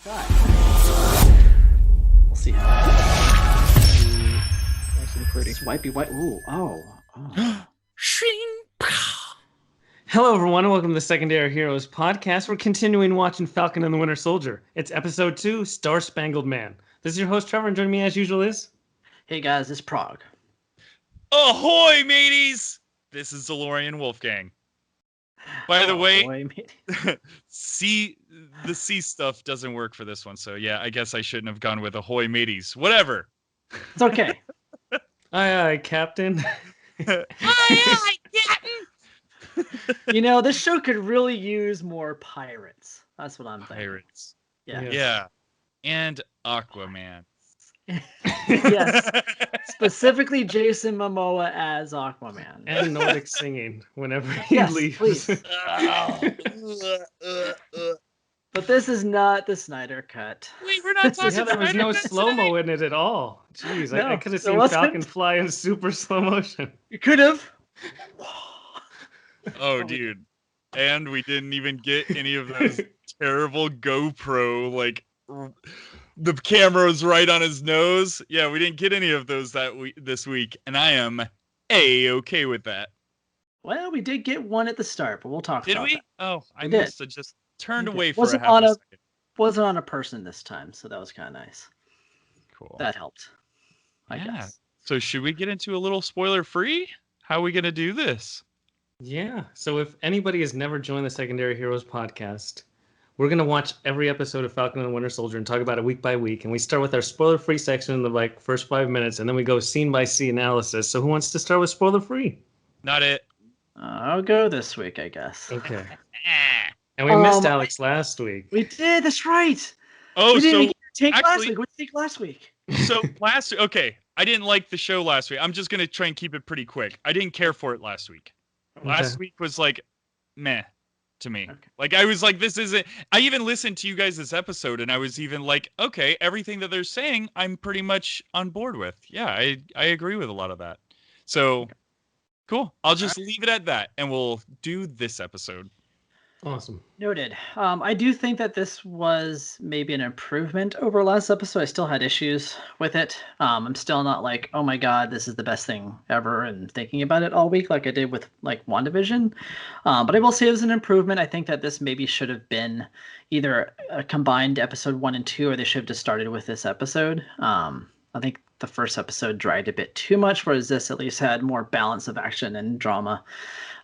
We'll see how. Nice and pretty. Swipey white. Ooh. Oh. Shing. Hello, everyone, and welcome to the Secondary Heroes podcast. We're continuing watching Falcon and the Winter Soldier. It's episode 2, Star-Spangled Man. This is your host, Trevor, and joining me as usual is... Hey, guys, it's Prague. Ahoy, mateys! This is DeLorean Wolfgang. By the way, the C stuff doesn't work for this one, so yeah, I guess I shouldn't have gone with ahoy, mateys. Whatever. It's okay. Aye, Captain. Aye, Captain! You know, this show could really use more pirates. That's what I'm thinking. Pirates. Yeah. And Aquaman. Yes. Specifically Jason Momoa as Aquaman. And Nordic singing whenever he leaves. Please. But this is not the Snyder cut. Wait, we're not talking Yeah, there was no slow-mo in it at all. Jeez, No, I could have there seen wasn't. Falcon fly in super slow motion. You could have. Oh, dude. And we didn't even get any of those terrible GoPro, like, the camera's right on his nose. Yeah, we didn't get any of those this week, and I am A-okay with that. Well, we did get one at the start, but we'll talk about Did we? that. Oh, I We must have just turned away for Wasn't a half a second. Wasn't on a person this time, so that was kind of nice. Cool. That helped, I Yeah. guess. So should we get into a little spoiler-free? How are we going to do this? Yeah, so if anybody has never joined the Secondary Heroes podcast, we're going to watch every episode of Falcon and the Winter Soldier and talk about it week by week. And we start with our spoiler-free section in the first 5 minutes, and then we go scene-by-scene analysis. So who wants to start with spoiler-free? Not it. I'll go this week, I guess. Okay. And we missed Alex last week. We did. That's right. Oh, we didn't so even get your take last actually- week. What did you think last week? okay, I didn't like the show last week. I'm just going to try and keep it pretty quick. I didn't care for it last week. Last week was like, meh to me. Okay. Like, I was like, this isn't... I even listened to you guys this episode, and I was even like, okay, everything that they're saying, I'm pretty much on board with. Yeah, I agree with a lot of that. So, cool. I'll just leave it at that, and we'll do this episode. Awesome. Noted. I do think that this was maybe an improvement over last episode. I still had issues with it. I'm still not like, oh my god, this is the best thing ever, and thinking about it all week like I did with like WandaVision. But I will say it was an improvement. I think that this maybe should have been either a combined episode 1 and 2, or they should have just started with this episode. I think the first episode dragged a bit too much, whereas this at least had more balance of action and drama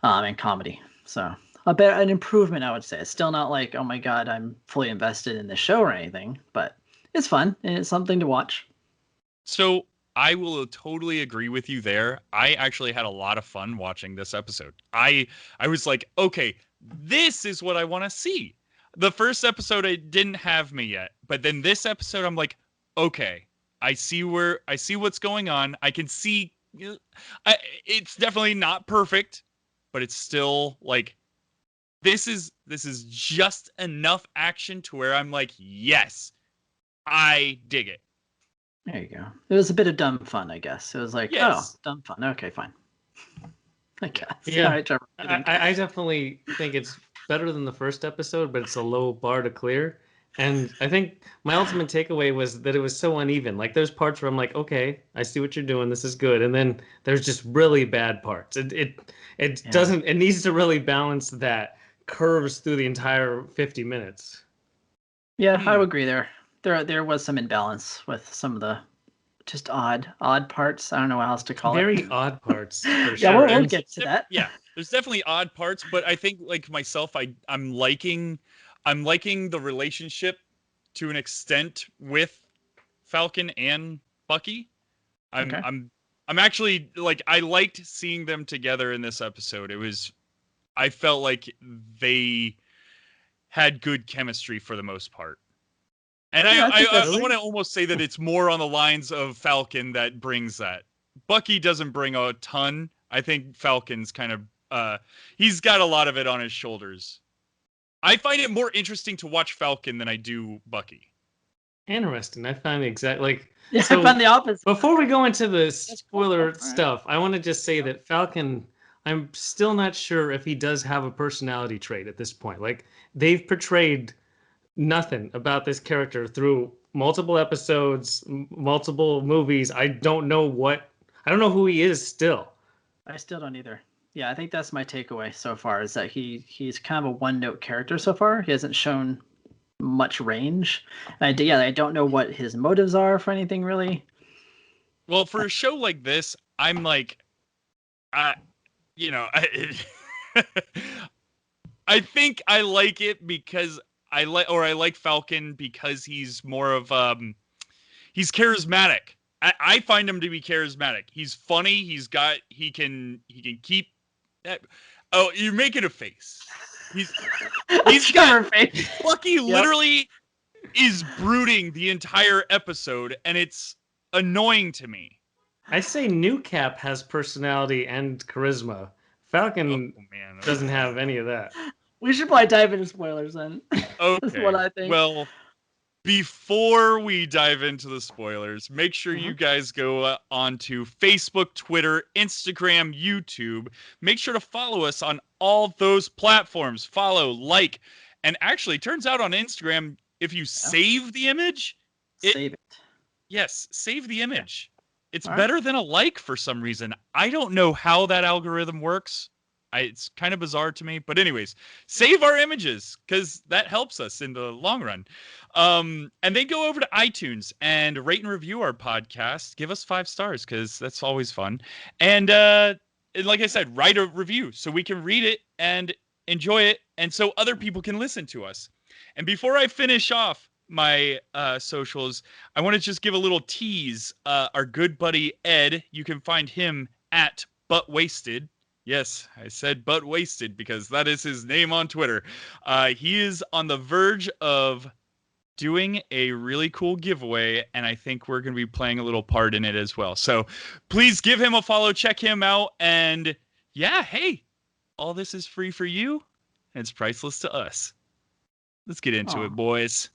and comedy. So an improvement, I would say. It's still not like, oh my god, I'm fully invested in the show or anything, but it's fun and it's something to watch. So I will totally agree with you there. I actually had a lot of fun watching this episode. I was like, okay, this is what I want to see. The first episode, it didn't have me yet, but then this episode, I'm like, okay, I see what's going on. I can see, it's definitely not perfect, but it's still like, this is just enough action to where I'm like, yes, I dig it. There you go. It was a bit of dumb fun, I guess. It was like, Yes. oh, dumb fun. Okay, fine. I guess. Yeah. All right, Trevor. I definitely think it's better than the first episode, but it's a low bar to clear. And I think my ultimate takeaway was that it was so uneven. Like, there's parts where I'm like, okay, I see what you're doing. This is good. And then there's just really bad parts. It doesn't. It needs to really balance that curves through the entire 50 minutes. Yeah, I would agree there. There was some imbalance with some of the just odd parts. I don't know what else to call it. Very odd parts. For Yeah, sure. we'll get to that. Yeah, there's definitely odd parts, but I think like myself, I'm liking the relationship to an extent with Falcon and Bucky. I'm actually like, I liked seeing them together in this episode. I felt like they had good chemistry for the most part. And I want to almost say that it's more on the lines of Falcon that brings that. Bucky doesn't bring a ton. I think Falcon's kind of, he's got a lot of it on his shoulders. I find it more interesting to watch Falcon than I do Bucky. Interesting. I find exactly Yeah, so I found the opposite. Before we go into the spoiler stuff, I want to just say that Falcon, I'm still not sure if he does have a personality trait at this point. Like, they've portrayed nothing about this character through multiple episodes, multiple movies. I don't know who he is still. I still don't either. Yeah, I think that's my takeaway so far is that he's kind of a one-note character so far. He hasn't shown much range. I don't know what his motives are for anything really. Well, for a show like this, I'm like, I, I think I like it because I like Falcon because he's more of he's charismatic. I find him to be charismatic. He's funny. He can keep. Oh, you're making a face. He's got a face. Bucky literally is brooding the entire episode, and it's annoying to me. I say New Cap has personality and charisma. Falcon doesn't have any of that. We should probably dive into spoilers then. Okay. That's what I think. Well, before we dive into the spoilers, make sure you guys go onto Facebook, Twitter, Instagram, YouTube. Make sure to follow us on all those platforms. Follow, like, and actually, turns out on Instagram, if you save the image, save it. Yes, save the image. It's All better than a like for some reason. I don't know how that algorithm works. It's kind of bizarre to me. But anyways, save our images because that helps us in the long run. And then go over to iTunes and rate and review our podcast. Give us 5 stars because that's always fun. And like I said, write a review so we can read it and enjoy it and so other people can listen to us. And before I finish off my socials, I want to just give a little tease. Our good buddy Ed, you can find him at buttwasted. Yes, I said buttwasted because that is his name on Twitter. He is on the verge of doing a really cool giveaway, and I think we're going to be playing a little part in it as well. So please give him a follow, check him out, and yeah, hey, all this is free for you, and it's priceless to us. Let's get into it, boys.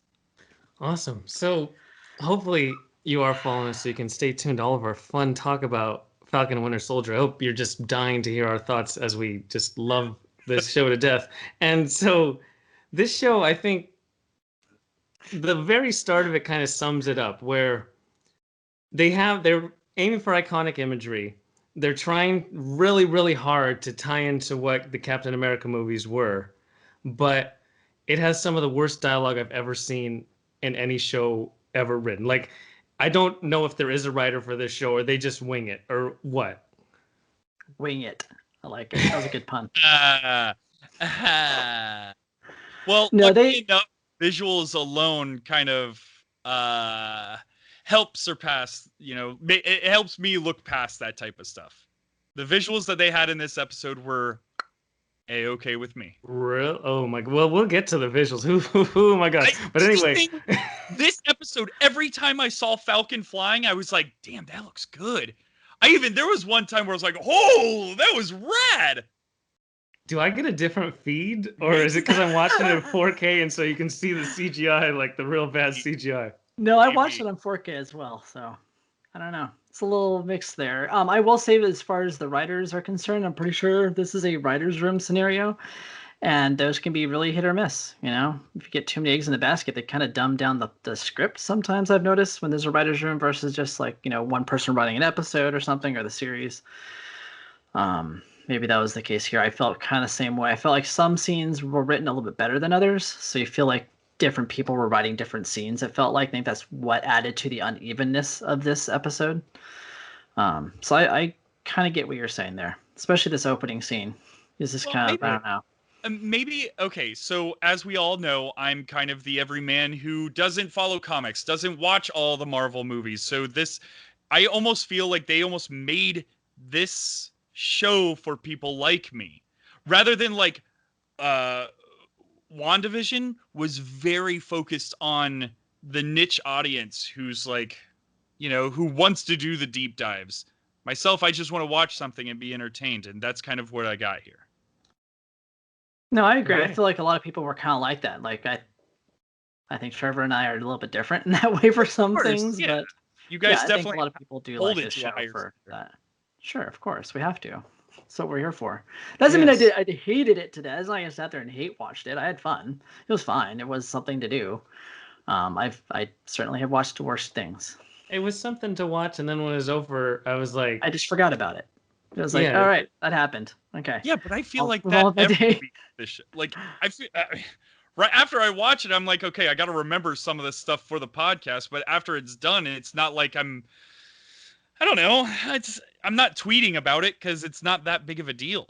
Awesome. So hopefully you are following us so you can stay tuned to all of our fun talk about Falcon and Winter Soldier. I hope you're just dying to hear our thoughts as we just love this show to death. And so this show, I think the very start of it kind of sums it up, where they're aiming for iconic imagery. They're trying really, really hard to tie into what the Captain America movies were, but it has some of the worst dialogue I've ever seen in any show ever written. Like, I don't know if there is a writer for this show or they just wing it or what. Wing it. I like it. That was a good pun. Well, no, enough, visuals alone kind of help surpass, it helps me look past that type of stuff. The visuals that they had in this episode were A-okay with me. Real? Oh my! Well, we'll get to the visuals. Oh my gosh! But anyway, this episode, every time I saw Falcon flying, I was like, "Damn, that looks good." There was one time where I was like, "Oh, that was rad." Do I get a different feed, or is it because I'm watching it in 4K and so you can see the CGI, like the real bad CGI? No, I watched it on 4K as well, so I don't know. It's a little mixed there. I will say that as far as the writers are concerned, I'm pretty sure this is a writer's room scenario, and those can be really hit or miss. If you get too many eggs in the basket, they kind of dumb down the script. Sometimes I've noticed when there's a writer's room versus just like one person writing an episode or something or the series. Maybe that was the case here. I felt kind of the same way. I felt like some scenes were written a little bit better than others, so you feel like different people were writing different scenes. It felt like I think that's what added to the unevenness of this episode. So I kind of get what you're saying there, especially this opening scene. Is this kind of, I don't know. Maybe, okay, so as we all know, I'm kind of the everyman who doesn't follow comics, doesn't watch all the Marvel movies. So I almost feel like they almost made this show for people like me. Rather than like, WandaVision was very focused on the niche audience who's like, who wants to do the deep dives. Myself, I just want to watch something and be entertained, and that's kind of what I got here. No, I agree. Right. I feel like a lot of people were kind of like that. Like I think Trevor and I are a little bit different in that way for some things, but you guys definitely think a lot of people do like this show for that. Sure, of course, we have to. That's what we're here for. Doesn't mean Yes. I hated it to death. It's not like I sat there and hate watched it. I had fun. It was fine. It was something to do. I certainly have watched worse things. It was something to watch, and then when it was over, I was like, I just forgot about it. It was like, all yeah, right, that happened. Okay, Yeah, but I feel I'll like move on that with my every day. week. Like I feel right after I watch it, I'm like, okay, I got to remember some of this stuff for the podcast. But after it's done, it's not like I don't know. I'm not tweeting about it because it's not that big of a deal.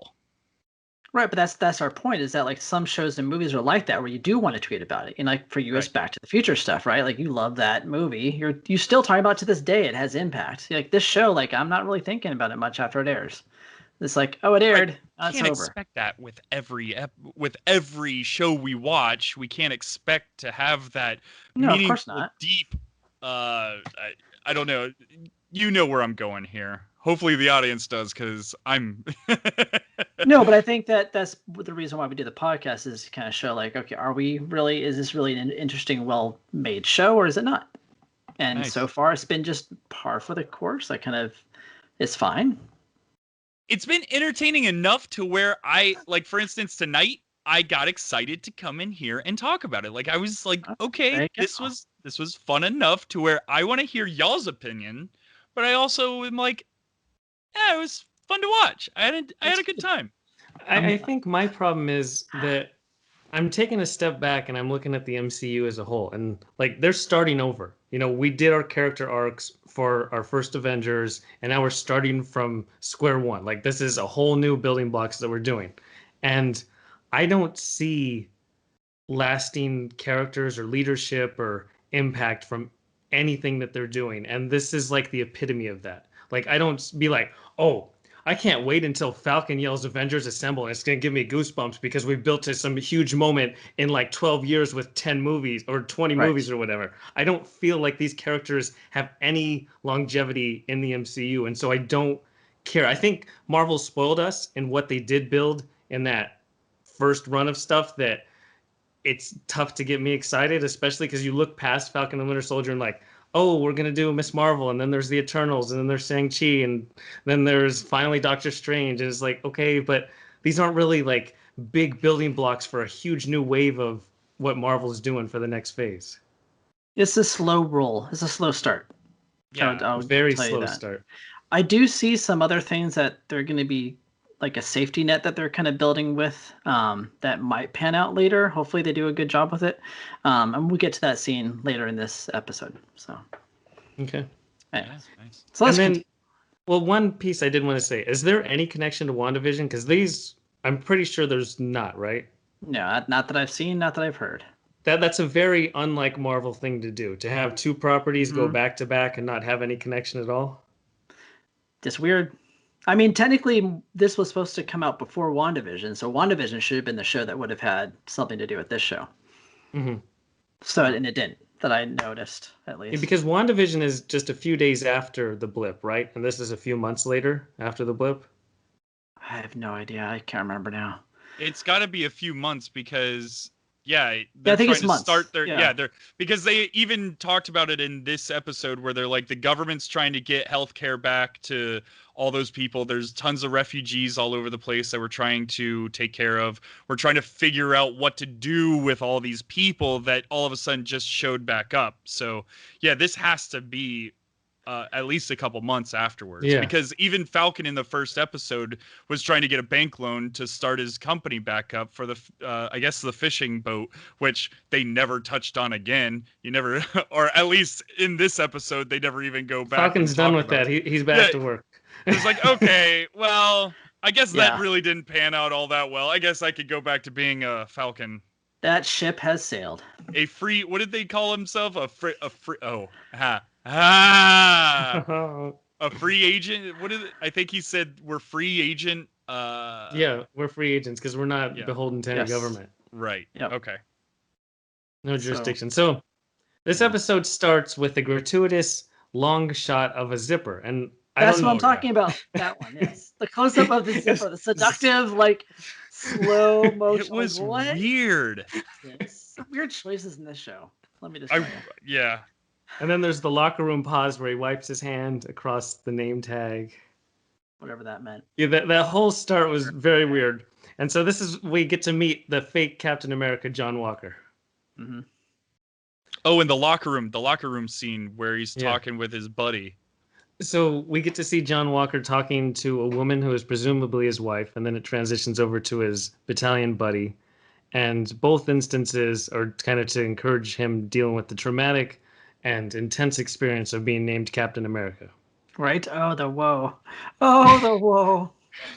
Right, but that's our point. Is that like some shows and movies are like that, where you do want to tweet about it. And like for you, it's Right. Back to the Future stuff, right? Like you love that movie. You still talk about it to this day. It has impact. Like this show, like I'm not really thinking about it much after it airs. It's like, oh, it But aired. Oh, it's can't over. expect that with every show we watch. We can't expect to have that No, of course meaningful, not. deep. I don't know. You know where I'm going here. Hopefully the audience does, because I'm. No, but I think that that's the reason why we do the podcast is to kind of show like, okay, is this really an interesting, well-made show, or is it not? And so Nice. far, it's been just par for the course. It's fine. It's been entertaining enough to where like, for instance, tonight I got excited to come in here and talk about it. Like I was like, There okay, you this go. was fun enough to where I want to hear y'all's opinion, but I also am like, yeah, it was fun to watch. I had a good time. I think my problem is that I'm taking a step back and I'm looking at the MCU as a whole, and like they're starting over. You know, we did our character arcs for our first Avengers, and now we're starting from square one. Like this is a whole new building blocks that we're doing, and I don't see lasting characters or leadership or impact from anything that they're doing. And this is like the epitome of that. Like I don't be like, oh, I can't wait until Falcon yells Avengers Assemble and it's gonna give me goosebumps because we built to some huge moment in like 12 years with 10 movies or 20 Right. movies or whatever. I don't feel like these characters have any longevity in the MCU, and so I don't care. I think Marvel spoiled us in what they did build in that first run of stuff that it's tough to get me excited, especially because you look past Falcon and Winter Soldier and like, oh, we're gonna do Miss Marvel, and then there's the Eternals, and then there's Shang-Chi, and then there's finally Doctor Strange, and it's like, okay, but these aren't really like big building blocks for a huge new wave of what Marvel's doing for the next phase. It's a slow roll. It's a slow start. Yeah. I'll Very tell you slow that. start. I do see some other things that they're going to be like a safety net that they're kind of building with that might pan out later. Hopefully, they do a good job with it. And we'll get to that scene later in this episode. So, Okay. anyways. Nice. So And let's then, continue. well, one piece I did want to say, is there any connection to WandaVision? Because these, I'm pretty sure there's not, right? No, not that I've seen, not that I've heard. That's a very unlike Marvel thing to do, to have two properties go Mhm. back to back and not have any connection at all. Just weird. I mean, technically, this was supposed to come out before WandaVision, so WandaVision should have been the show that would have had something to do with this show. Mm-hmm. So, and it didn't, that I noticed, at least. Because WandaVision is just a few days after the blip, right? And this is a few months later after the blip. I have no idea. I can't remember now. It's got to be a few months because Yeah, I they're think trying it's to months. start their Yeah. they're because they even talked about it in this episode where they're like the government's trying to get healthcare back to all those people. There's tons of refugees all over the place that we're trying to take care of. We're trying to figure out what to do with all these people that all of a sudden just showed back up. So yeah, this has to be at least a couple months afterwards, Yeah. because even Falcon in the first episode was trying to get a bank loan to start his company back up for the I guess the fishing boat, which they never touched on again. You never, or at least in this episode, they never even go back. Falcon's and done talk with about that. it. He's back Yeah, to work. it's like, okay, well, I guess that Yeah. really didn't pan out all that well. I guess I could go back to being a Falcon. That ship has sailed. A free, what did they call himself? A free agent. What is it? I think he said we're free agent. Yeah, we're free agents because we're not Yeah. beholden to any Yes. government. Right. Yep. Okay. No jurisdiction. So this episode starts with a gratuitous long shot of a zipper. And I That's don't what know. I'm talking about. That one, yes. The close up of the zipper, the seductive, like slow motion. It was like, what? weird. Some weird choices in this show. Let me just I tell you. yeah. And then there's the locker room pause where he wipes his hand across the name tag. whatever that meant. Yeah, that whole start was very weird. And so we get to meet the fake Captain America, John Walker. Mm-hmm. Oh, in the locker room scene where he's Yeah. talking with his buddy. So we get to see John Walker talking to a woman who is presumably his wife, and then it transitions over to his battalion buddy. And both instances are kind of to encourage him dealing with the traumatic and intense experience of being named Captain America. Right? Oh, the woe. Oh, the woe.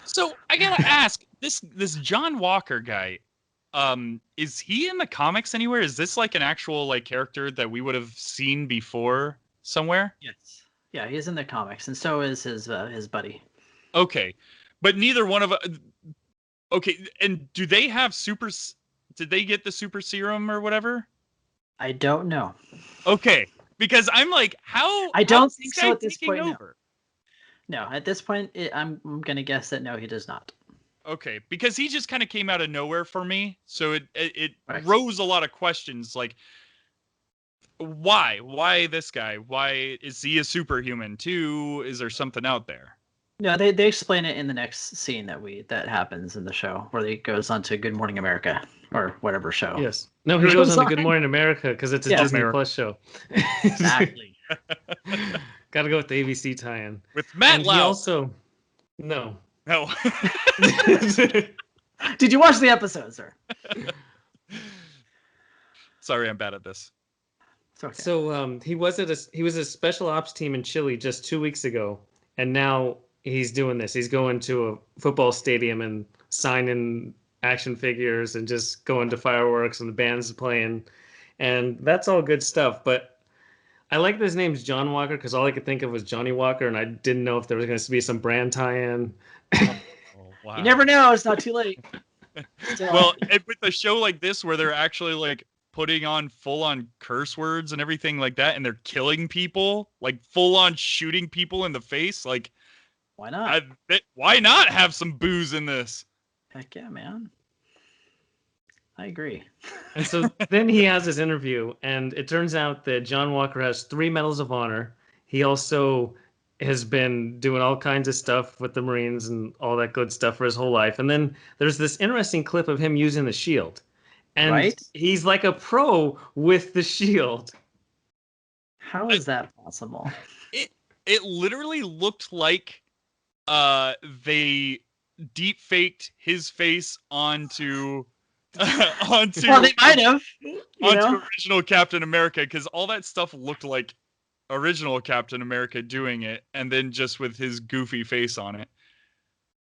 So I gotta ask, this John Walker guy, is he in the comics anywhere? Is this like an actual like character that we would have seen before somewhere? Yes. Yeah, he's in the comics, and so is his buddy. Okay, but neither one of okay, and do they have super? Did they get the super serum or whatever? I don't know. Okay, because I'm like, how? I don't how's think this so guy at this taking point, no. over? No, at this point, I'm gonna guess that no, he does not. Okay, because he just kind of came out of nowhere for me, so it Right. rose a lot of questions like. Why this guy? Why is he a superhuman too? Is there something out there? No, they explain it in the next scene that happens in the show where he goes on to Good Morning America or whatever show. Yes. No, he goes on to Good Morning America because it's a Disney Plus show. Exactly. Got to go with the ABC tie-in. With Matt Lau. He also... No. No. Did you watch the episode, sir? Sorry, I'm bad at this. It's okay. So he was a special ops team in Chile just 2 weeks ago, and now he's doing this. He's going to a football stadium and signing action figures and just going to fireworks and the band's playing, and that's all good stuff. But I like that his name's John Walker because all I could think of was Johnny Walker, and I didn't know if there was going to be some brand tie-in. Oh, wow. You never know. It's not too late. Well, with a show like this where they're actually like putting on full-on curse words and everything like that, and they're killing people, like full-on shooting people in the face, like why not? Why not have some booze in this? Heck yeah, man. I agree. And so then he has his interview, and it turns out that John Walker has 3 Medals of Honor. He also has been doing all kinds of stuff with the Marines and all that good stuff for his whole life. And then there's this interesting clip of him using the shield. And he's like a pro with the shield. How is that possible? It literally looked like they deep faked his face onto well, they might have onto original Captain America, because all that stuff looked like original Captain America doing it, and then just with his goofy face on it.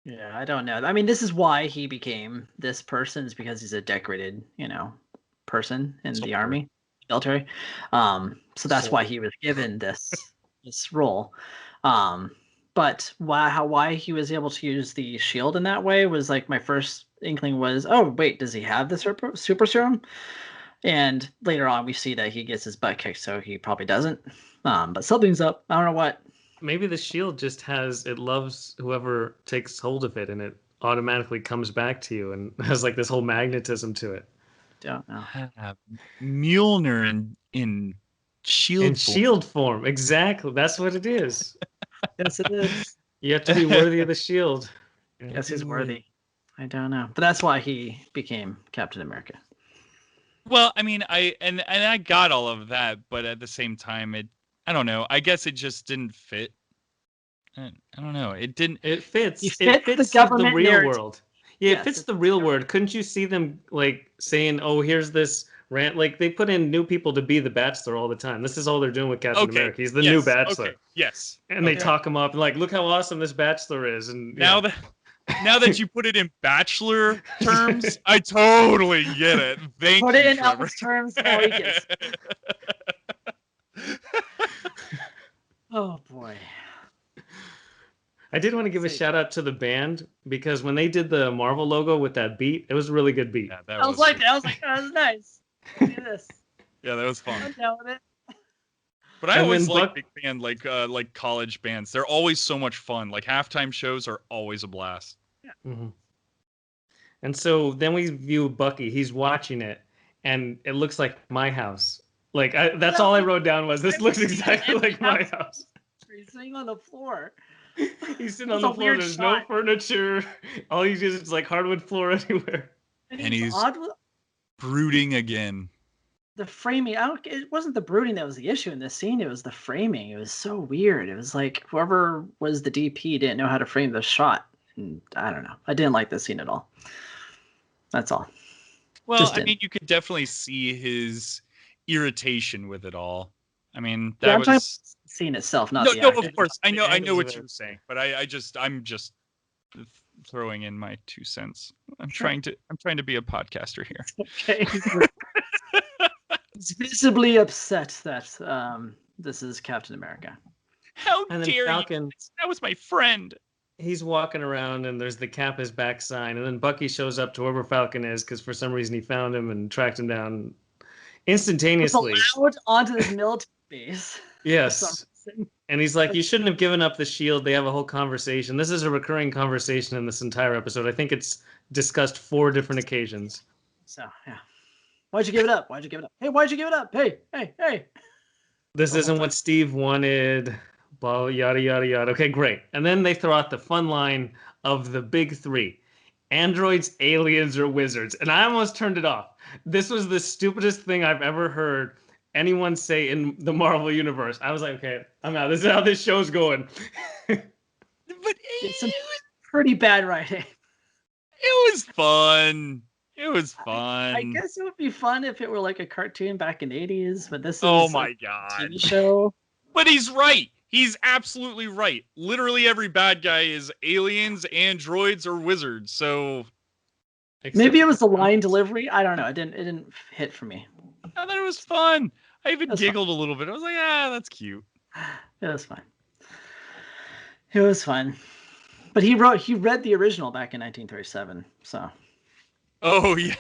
Yeah, I don't know. I mean, this is why he became this person, is because he's a decorated, person in the army, military. So that's why he was given this role. But why he was able to use the shield in that way was like my first inkling was, oh wait, does he have the super serum? And later on we see that he gets his butt kicked, so he probably doesn't. But something's up. I don't know what. Maybe the shield just it loves whoever takes hold of it, and it automatically comes back to you and has like this whole magnetism to it. Don't know. Mjolnir in shield in shield form, exactly. That's what it is. Yes, it is. You have to be worthy of the shield. Yes, he's worthy. I don't know, but that's why he became Captain America. Well, I mean, I got all of that, but at the same time, I don't know. I guess it just didn't fit. I don't know. It didn't. It fits. It fits the real narrative. World. Yeah, it fits the real world. Couldn't you see them like saying, "Oh, here's this rant"? Like they put in new people to be the Bachelor all the time. This is all they're doing with Captain America. He's the new Bachelor. Okay. Yes. And they talk him up and like, look how awesome this Bachelor is. And now that you put it in Bachelor terms, I totally get it. Thank you. Put it in Elvis terms. Now he gets it. Oh boy. I did want to give a shout out to the band because when they did the Marvel logo with that beat, it was a really good beat. Yeah, I was like, that was nice. Do this. Yeah, that was fun. I'm down with it. But I always like big band, like college bands. They're always so much fun. Like halftime shows are always a blast. Yeah. Mm-hmm. And so then we view Bucky. He's watching it, and it looks like my house. Like that's all I wrote down was this looks exactly like my house. He's sitting on the floor. He's sitting on That's the a floor. weird There's no shot. furniture. All he uses is like hardwood floor anywhere. And And he was he's odd with brooding again. the framing. It wasn't the brooding that was the issue in this scene. It was the framing. It was so weird. It was like whoever was the DP didn't know how to frame the shot. And I don't know. I didn't like this scene at all. That's all. Well, Just I didn't. mean, you could definitely see his irritation with it all. I mean, Yeah, that I'm talking about was the scene itself, not no, the no. Of acting. course, I The know angles of what it. you're saying, but I'm just throwing in my 2 cents. I'm Sure. trying to be a podcaster here. Okay. He's visibly upset that this is Captain America. How And then dare Falcon, you? That was my friend. he's walking around and there's the cap his back sign. And then Bucky shows up to wherever Falcon is because for some reason he found him and tracked him down Was instantaneously. allowed onto this military base. For some Yes. reason. And he's like, you shouldn't have given up the shield. They have a whole conversation. This is a recurring conversation in this entire episode. I think it's discussed 4 different occasions. So yeah. Why'd you give it up? Why'd you give it up? Hey, why'd you give it up? Hey, hey, hey. This The whole isn't time. what Steve wanted. Blah, yada, yada, yada. Okay, great. And then they throw out the fun line of the big 3. Androids, aliens, or wizards. And I almost turned it off. This was the stupidest thing I've ever heard anyone say in the Marvel Universe. I was like, okay, I'm out. This is how this show's going. But It's some pretty bad writing. it was fun. It was fun. I guess it would be fun if it were like a cartoon back in the 80s, but this is Oh a my god. TV show. But he's right. He's absolutely right. Literally every bad guy is aliens, androids, or wizards. So Maybe it was the line delivery. I don't know. It didn't hit for me. I thought it was fun. I even That's giggled a little bit. I was like, that's cute. It was fun. It was fun. But he read the original back in 1937. So Oh yeah.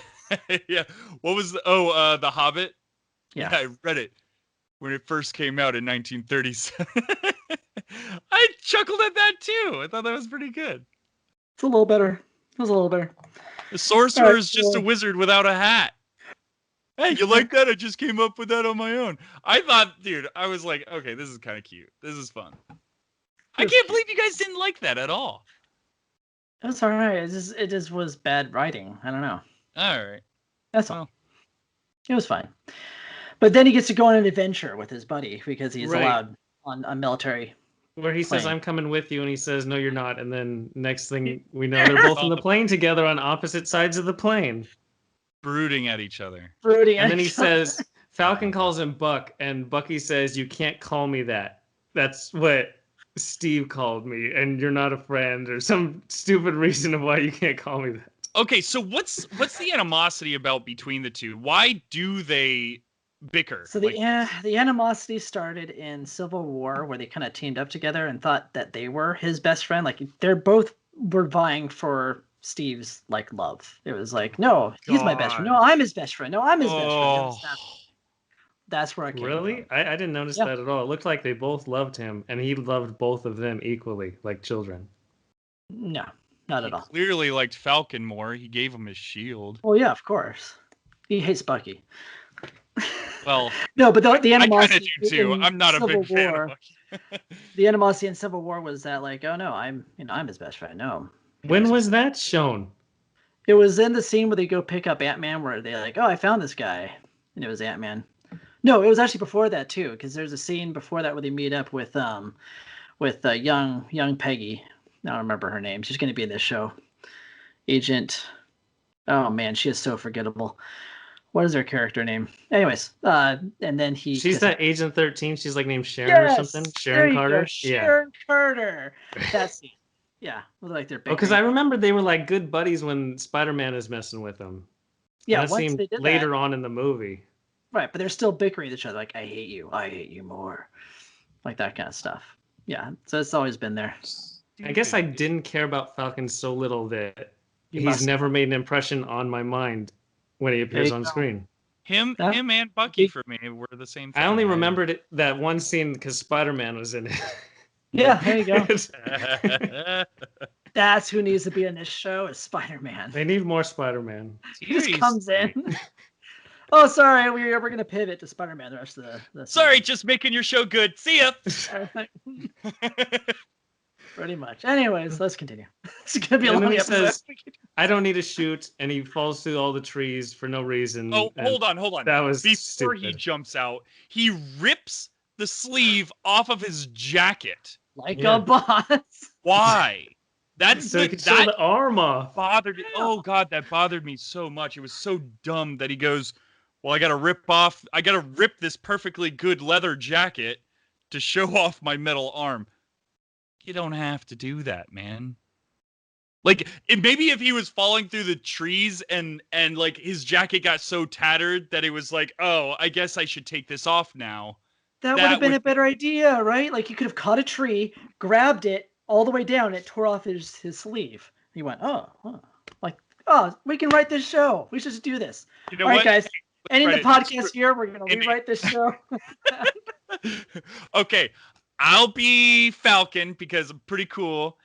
Yeah. What was The Hobbit? yeah. I read it when it first came out in 1937. I chuckled at that too. I thought that was pretty good. It's a little better. It was a little better. The sorcerer Alright, is just a well- wizard without a hat. Hey, you like that? I just came up with that on my own. I thought, dude, I was like, okay, this is kind of cute. This is fun. I can't believe you guys didn't like that at all. It was all right. It just was bad writing. I don't know. All right. That's all. Well. It was fine. But then he gets to go on an adventure with his buddy because he's Right. allowed on a military. Where he says, Plane. I'm coming with you, and he says, no, you're not. And then next thing we know, they're both on the plane together on opposite sides of the plane. Brooding at each other. Brooding. And then he says, Falcon calls him Buck, and Bucky says, you can't call me that. That's what Steve called me, and you're not a friend, or some stupid reason of why you can't call me that. Okay, so what's the animosity about between the two? Why do they bicker? So the animosity started in Civil War, where they kind of teamed up together and thought that they were his best friend. Like they're both were vying for Steve's like love. It was like, no, he's my best friend. No, I'm his best friend. No, I'm his best friend. Oh. That's where I came Really? from. I didn't notice Yeah. that at all. It looked like they both loved him, and he loved both of them equally, like children. No, not He at all. clearly liked Falcon more. He gave him his shield. Well, yeah, of course. He hates Bucky. Well, No, but the I kind of animosity do too. in I'm not a Civil big fan War, of Bucky. the animosity in Civil War was that like, oh no, I'm his best friend. No. When was that shown? It was in the scene where they go pick up Ant-Man where they're like, oh, I found this guy. And it was Ant-Man. No, it was actually before that too, because there's a scene before that where they meet up with young Peggy. I don't remember her name. She's going to be in this show. Agent. Oh man, she is so forgettable. What is her character name? Anyways, and then She's that Agent 13. She's like named Sharon or something. There Sharon you Carter. go, Sharon Carter. That scene. Yeah, look like they're big. Because I remember they were like good buddies when Spider-Man is messing with them. Yeah, that once seemed they did later that, on in the movie. right? But they're still bickering with each other, like I hate you more, like that kind of stuff. Yeah, so it's always been there. I guess I didn't care about Falcon so little that You he's must- never made an impression on my mind when he appears you on go. screen. Him Yeah. and Bucky for me were the same thing. I only remembered it, that one scene because Spider-Man was in it. Yeah, there you go. remember. That's who needs to be in this show is Spider-Man. They need more Spider-Man. He just comes in. Oh, sorry, we're gonna pivot to Spider-Man the rest of the Sorry, just making your show good. See ya. season. Pretty much. Anyways, let's continue. It's gonna be a And then long he episode. says, I don't need to shoot, and he falls through all the trees for no reason. Oh, and hold on. That was Before he stupid. jumps out, he rips the sleeve off of his jacket. Like Yeah. a boss. Why? That's So he could show the arm off. bothered me. Oh God, that bothered me so much. It was so dumb that he goes, well, I gotta rip this perfectly good leather jacket to show off my metal arm. You don't have to do that, man. Like, maybe if he was falling through the trees and like his jacket got so tattered that it was like, oh, I guess I should take this off now. That would have been a better idea, right? Like, you could have caught a tree, grabbed it all the way down, and it tore off his sleeve. He went, we can write this show. We should just do this. You know all right, what? guys. Ending the write it. podcast here. We're going to rewrite this show. Okay, I'll be Falcon because I'm pretty cool.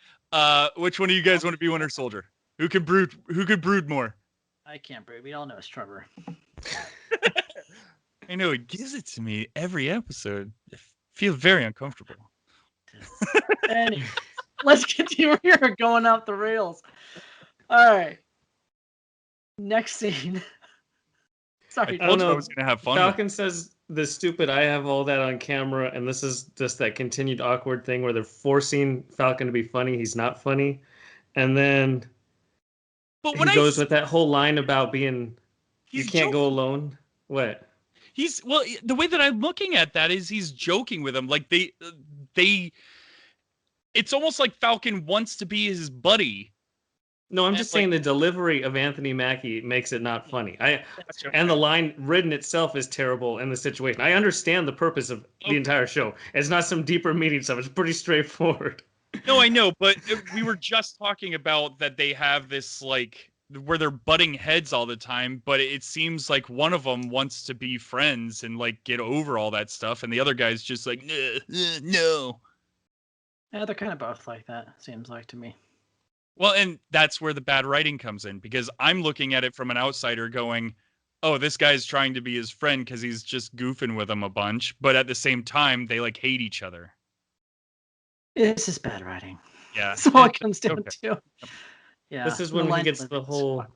Which one of you guys want to be Winter Soldier? Who could brood more? I can't brood. We all know it's Trevor. I know, it gives it to me every episode. I feel very uncomfortable. Anyway, let's continue. We're going off the rails. All right. Next scene. Sorry. I told you I was gonna have fun. Falcon says the stupid I have all that on camera, and this is just that continued awkward thing where they're forcing Falcon to be funny. He's not funny. And then But he goes with that whole line about being you can't go alone. What? The way that I'm looking at that is he's joking with him. Like it's almost like Falcon wants to be his buddy. No, I'm just saying the delivery of Anthony Mackie makes it not funny. And the line written itself is terrible in the situation. I understand the purpose of the entire show. It's not some deeper meaning stuff. It's pretty straightforward. No, I know, but we were just talking about that they have this, like, where they're butting heads all the time, but it seems like one of them wants to be friends and, like, get over all that stuff, and the other guy's just like, no. Yeah, they're kind of both like that, seems like to me. Well, and that's where the bad writing comes in, because I'm looking at it from an outsider going, oh, this guy's trying to be his friend because he's just goofing with him a bunch, but at the same time, they, like, hate each other. This is bad writing. Yeah. That's all it comes down to. Yeah. This is when he gets the whole...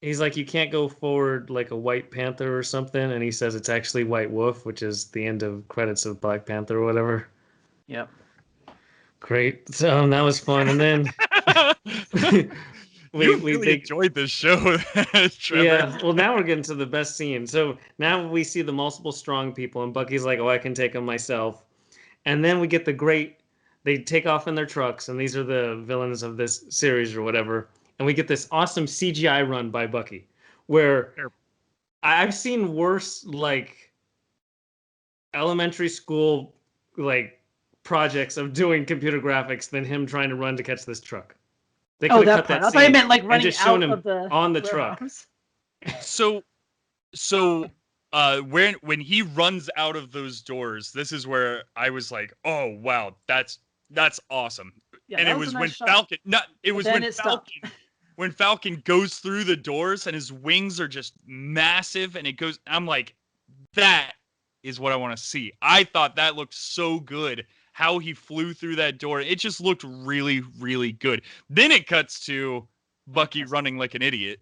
He's like, you can't go forward like a White Panther or something, and he says it's actually White Wolf, which is the end of credits of Black Panther or whatever. Yep. Great. So that was fun. And then... we enjoyed this show, Trevor. Yeah, well, now we're getting to the best scene. So now we see the multiple strong people, and Bucky's like, oh, I can take them myself. And then we get the great... They take off in their trucks, and these are the villains of this series or whatever. And we get this awesome CGI run by Bucky, where I've seen worse, like, elementary school, like, projects of doing computer graphics than him trying to run to catch this truck. They could have cut that I thought you meant like running just shown out him of the on the truck. So when he runs out of those doors, this is where I was like, oh wow, that's awesome. Yeah, and it was when Falcon when Falcon goes through the doors and his wings are just massive and it goes, I'm like, that is what I want to see. I thought that looked so good. How he flew through that door. It just looked really, really good. Then it cuts to Bucky running like an idiot.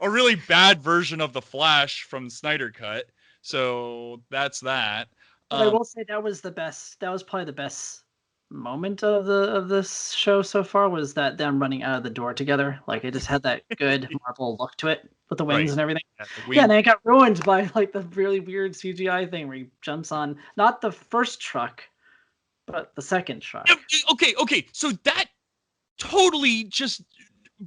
A really bad version of the Flash from Snyder Cut. So that's that. But I will say that was the best. That was probably the best moment of this show so far, was that them running out of the door together. Like, it just had that good Marvel look to it with the wings and everything. Yeah, and then it got ruined by like the really weird CGI thing where he jumps on not the first truck, but the second truck. Okay. So that totally just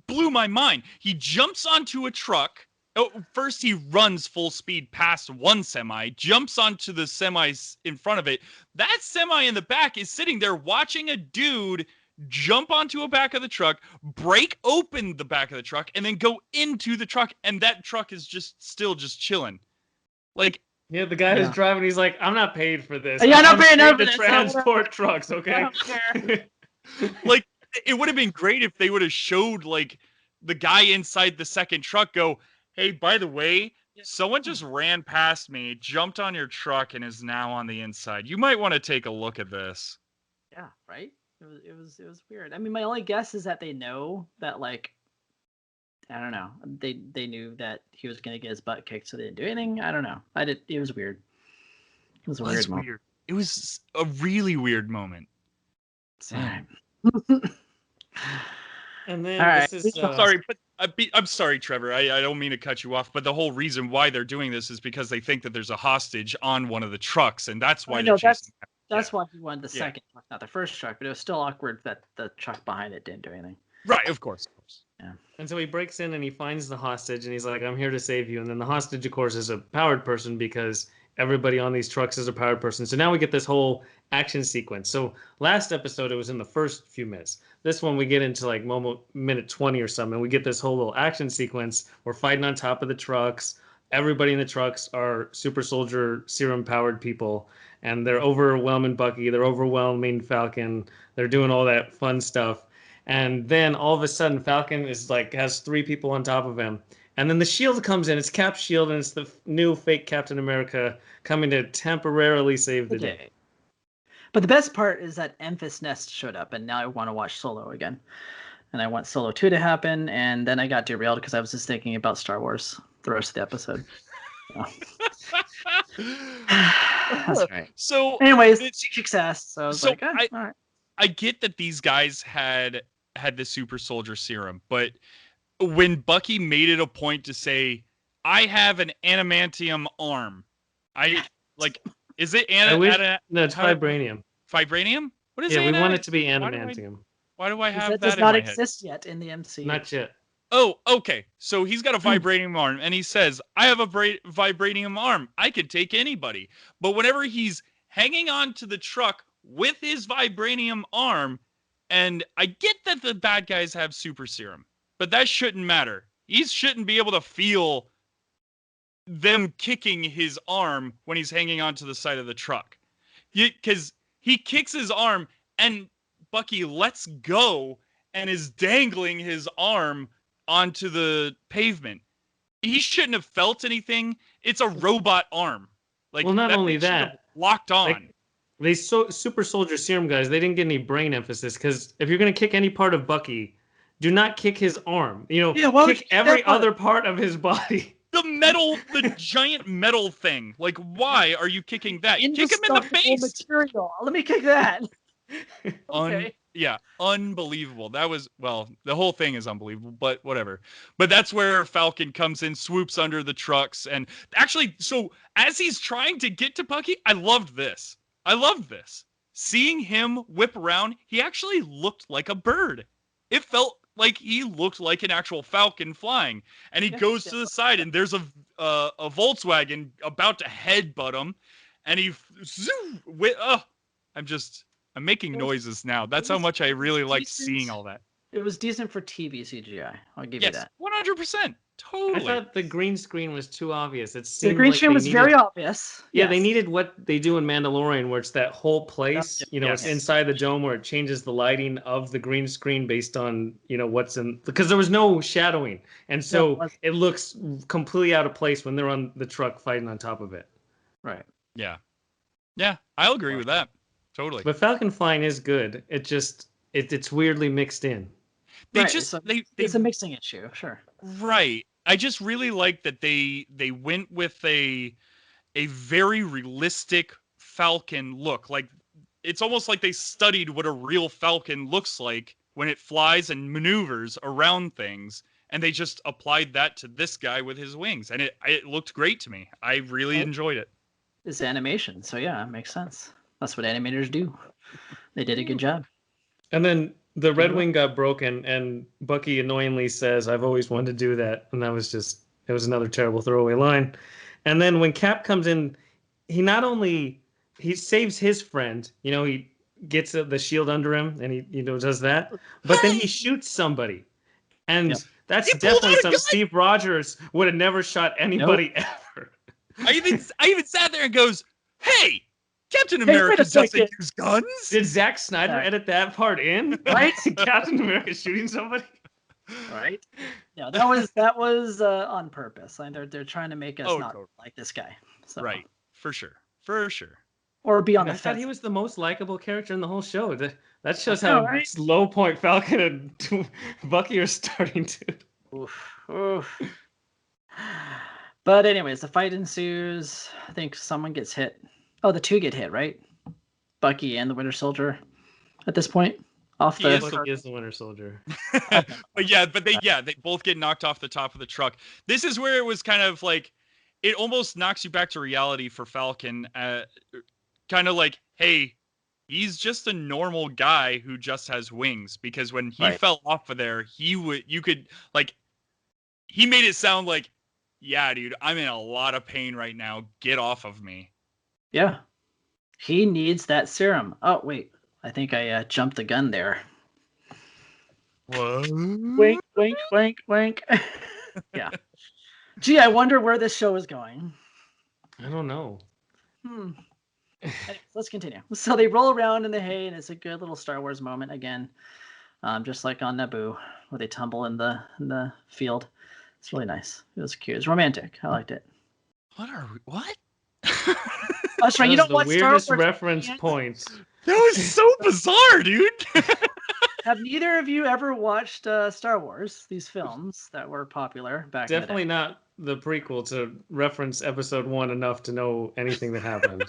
blew my mind. He jumps onto a truck. Oh, first he runs full speed past one semi, jumps onto the semis in front of it. That semi in the back is sitting there watching a dude jump onto a back of the truck, break open the back of the truck, and then go into the truck, and that truck is still chilling. Like, yeah, the guy who's driving, he's like, I'm not paid for this. Yeah, I'm not paying for this. Transport trucks, okay? I don't care. Like, it would have been great if they would have showed, like, the guy inside the second truck go, hey, by the way, someone just ran past me, jumped on your truck, and is now on the inside. You might want to take a look at this. Yeah, right. It was weird. I mean, my only guess is that they know that like I don't know. They knew that he was gonna get his butt kicked, so they didn't do anything. I don't know. I did. It was weird. It was a weird moment. Weird. It was a really weird moment. All right. And All then right. this is Sorry, but I'm sorry, Trevor. I don't mean to cut you off, but the whole reason why they're doing this is because they think that there's a hostage on one of the trucks, and that's why I they're know chasing. that's Yeah. why he wanted the second truck, not the first truck. But it was still awkward that the truck behind it didn't do anything. Right, of course. Yeah. And so he breaks in and he finds the hostage and he's like, I'm here to save you. And then the hostage, of course, is a powered person because everybody on these trucks is a powered person. So now we get this whole action sequence. So last episode, it was in the first few minutes. This one, we get into like minute 20 or something. And we get this whole little action sequence. We're fighting on top of the trucks. Everybody in the trucks are super soldier serum powered people. And they're overwhelming Bucky. They're overwhelming Falcon. They're doing all that fun stuff. And then all of a sudden, Falcon is like has three people on top of him. And then the shield comes in. It's Cap's shield, and it's the new fake Captain America coming to temporarily save the day. But the best part is that Emphas Nest showed up, and now I want to watch Solo again. And I want Solo 2 to happen, and then I got derailed because I was just thinking about Star Wars the rest of the episode. That's right. So, anyways, success. So I was like, all right. I get that these guys had the super soldier serum, but when Bucky made it a point to say, "I have an adamantium arm," I like, is it no, it's vibranium. Vibranium? What is it? Yeah, we want it to be adamantium. Why do I have that does in not my exist yet in the MCU? Not yet. Oh, okay. So he's got a vibranium arm, and he says, "I have a vibranium arm. I could take anybody." But whenever he's hanging on to the truck with his vibranium arm, and I get that the bad guys have super serum, but that shouldn't matter. He shouldn't be able to feel them kicking his arm when he's hanging onto the side of the truck. Because he kicks his arm, and Bucky lets go and is dangling his arm onto the pavement. He shouldn't have felt anything. It's a robot arm. Like, well, not that only that, locked on. Like, these super soldier serum guys, they didn't get any brain emphasis because if you're gonna kick any part of Bucky, do not kick his arm. Kick every other part of his body. The giant metal thing. Like, why are you kicking that? Kick him in the face. Material. Let me kick that. Okay. Yeah, unbelievable. That was, well, the whole thing is unbelievable, but whatever. But that's where Falcon comes in, swoops under the trucks, and actually, so as he's trying to get to Bucky, I loved this. Seeing him whip around, he actually looked like a bird. It felt like he looked like an actual falcon flying, and he goes to the side, and there's a Volkswagen about to headbutt him, and he I'm making noises now. That's how much I really liked seeing all that. It was decent for TV CGI. I'll give you that. 100%. Totally. I thought the green screen was too obvious. The green screen was very obvious. Yeah, they needed what they do in Mandalorian, where it's that whole place. Yes. It's inside the dome where it changes the lighting of the green screen based on what's in. Because there was no shadowing, and so it looks completely out of place when they're on the truck fighting on top of it. Right. Yeah. Yeah, I'll agree with that. Totally. But Falcon flying is good. It just it's weirdly mixed in. It's a mixing issue, sure. Right. I just really like that they went with a very realistic Falcon look. Like, it's almost like they studied what a real Falcon looks like when it flies and maneuvers around things, and they just applied that to this guy with his wings, and it looked great to me. I really enjoyed it. It's animation, so yeah, it makes sense. That's what animators do. They did a good job. And then the Red Wing got broken, and Bucky annoyingly says, "I've always wanted to do that." And that was it was another terrible throwaway line. And then when Cap comes in, he saves his friend. He gets the shield under him, and he does that. But then he shoots somebody. And that's definitely something Steve Rogers would have never shot anybody ever. I even sat there and goes, "Hey, Captain America doesn't use guns." Did Zack Snyder edit that part in? Right? Captain America shooting somebody? Right? Yeah, that was on purpose. Like they're trying to make us not like this guy. So. Right. For sure. or be on And the I thought fence. he was the most likable character in the whole show. That shows know, how right? low point Falcon and Bucky are starting to. Oof, oof. But anyways, the fight ensues. I think someone gets hit. Oh, the two get hit, right? Bucky and the Winter Soldier at this point off He the is Bucky truck. is the Winter Soldier. Okay. but they both get knocked off the top of the truck. This is where it was kind of like it almost knocks you back to reality for Falcon. Kind of like, hey, he's just a normal guy who just has wings. Because when he Right. fell off of there, you could like, he made it sound like, yeah, dude, I'm in a lot of pain right now. Get off of me. Yeah. He needs that serum. Oh, wait. I think I jumped the gun there. What? Wink, wink, wink, wink. Yeah. Gee, I wonder where this show is going. I don't know. Anyways, let's continue. So they roll around in the hay, and it's a good little Star Wars moment again, just like on Naboo, where they tumble in the field. It's really nice. It was cute. It was romantic. I liked it. What? That's right. That You was don't the watch Star weirdest Wars reference yet? point. That was so bizarre, dude. Have neither of you ever watched Star Wars? These films that were popular back Definitely in the day. not the prequel to reference episode 1 enough to know anything that happened.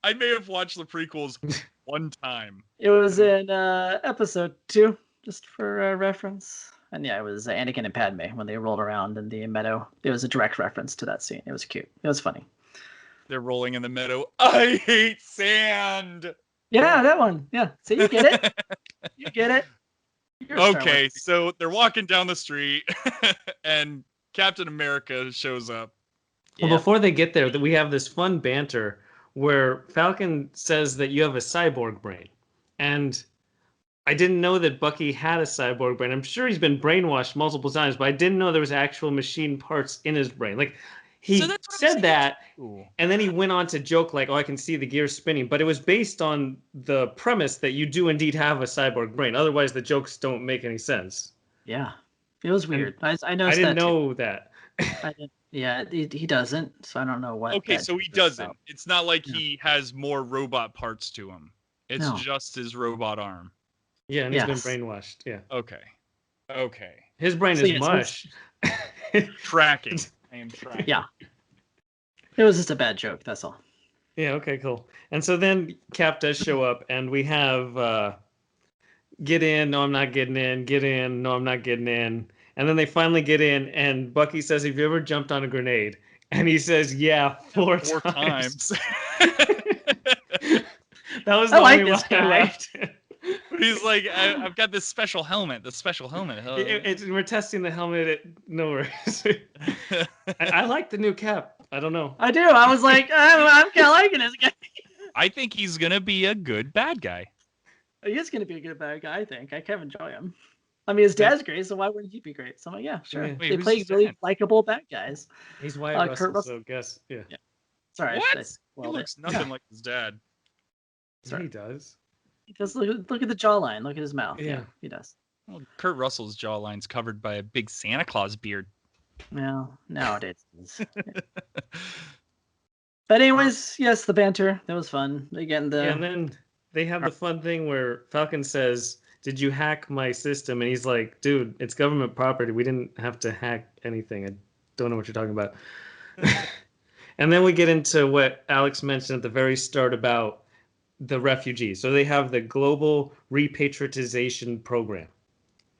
I may have watched the prequels one time. It was in episode 2, just for reference. And yeah, it was Anakin and Padme when they rolled around in the meadow. It was a direct reference to that scene. It was cute. It was funny. They're rolling in the meadow. I hate sand. Yeah, that one. Yeah. So you get it. You get it. You're a Star Okay, Wars. so they're walking down the street, and Captain America shows up. Well, Yep. before they get there, we have this fun banter where Falcon says that you have a cyborg brain. And I didn't know that Bucky had a cyborg brain. I'm sure he's been brainwashed multiple times, but I didn't know there was actual machine parts in his brain. Like, he So that's what I'm said saying. that, Ooh. and then he went on to joke like, "Oh, I can see the gears spinning," but it was based on the premise that you do indeed have a cyborg brain. Otherwise, the jokes don't make any sense. Yeah. It was weird. I I noticed didn't that too. know that. I didn't, yeah, he doesn't. So I don't know what. Okay, that so he is doesn't. about. It's not like No. he has more robot parts to him. It's No. just his robot arm. Yeah, and he's been Yes. brainwashed. Yeah, Okay. his brain So is yes, mush. Tracking. I am tracking. Yeah. It was just a bad joke. That's all. Yeah, okay, cool. And so then Cap does show up, and we have get in, no, I'm not getting in, get in, no, I'm not getting in. And then they finally get in, and Bucky says, "Have you ever jumped on a grenade?" And he says, "Yeah, four times." That was the I like only this line I guy. laughed. He's like, I've got this special helmet. The special helmet. We're testing the helmet. No worries. I like the new Cap. I don't know. I do. I was like, I'm kind of liking this guy. I think he's gonna be a good bad guy. He is going to be a good bad guy, I think. I kind of enjoy him. I mean, his dad's great, so why wouldn't he be great? So I'm like, yeah, sure. Yeah. Wait, They who's play his really dad? likable bad guys. He's Wyatt Kurt Russell, Russell. so guess yeah. Sorry, What? I He swelled it. looks nothing like his dad. Sorry. He does. He does look at the jawline. Look at his mouth. Yeah, Yeah. he does. Well, Kurt Russell's jawline's covered by a big Santa Claus beard. Well, nowadays. But anyways, yes, the banter. That was fun. Again, Yeah, and then they have the fun thing where Falcon says, "Did you hack my system?" And he's like, "Dude, it's government property. We didn't have to hack anything. I don't know what you're talking about." And then we get into what Alex mentioned at the very start about the refugees. So they have the Global Repatriation Program.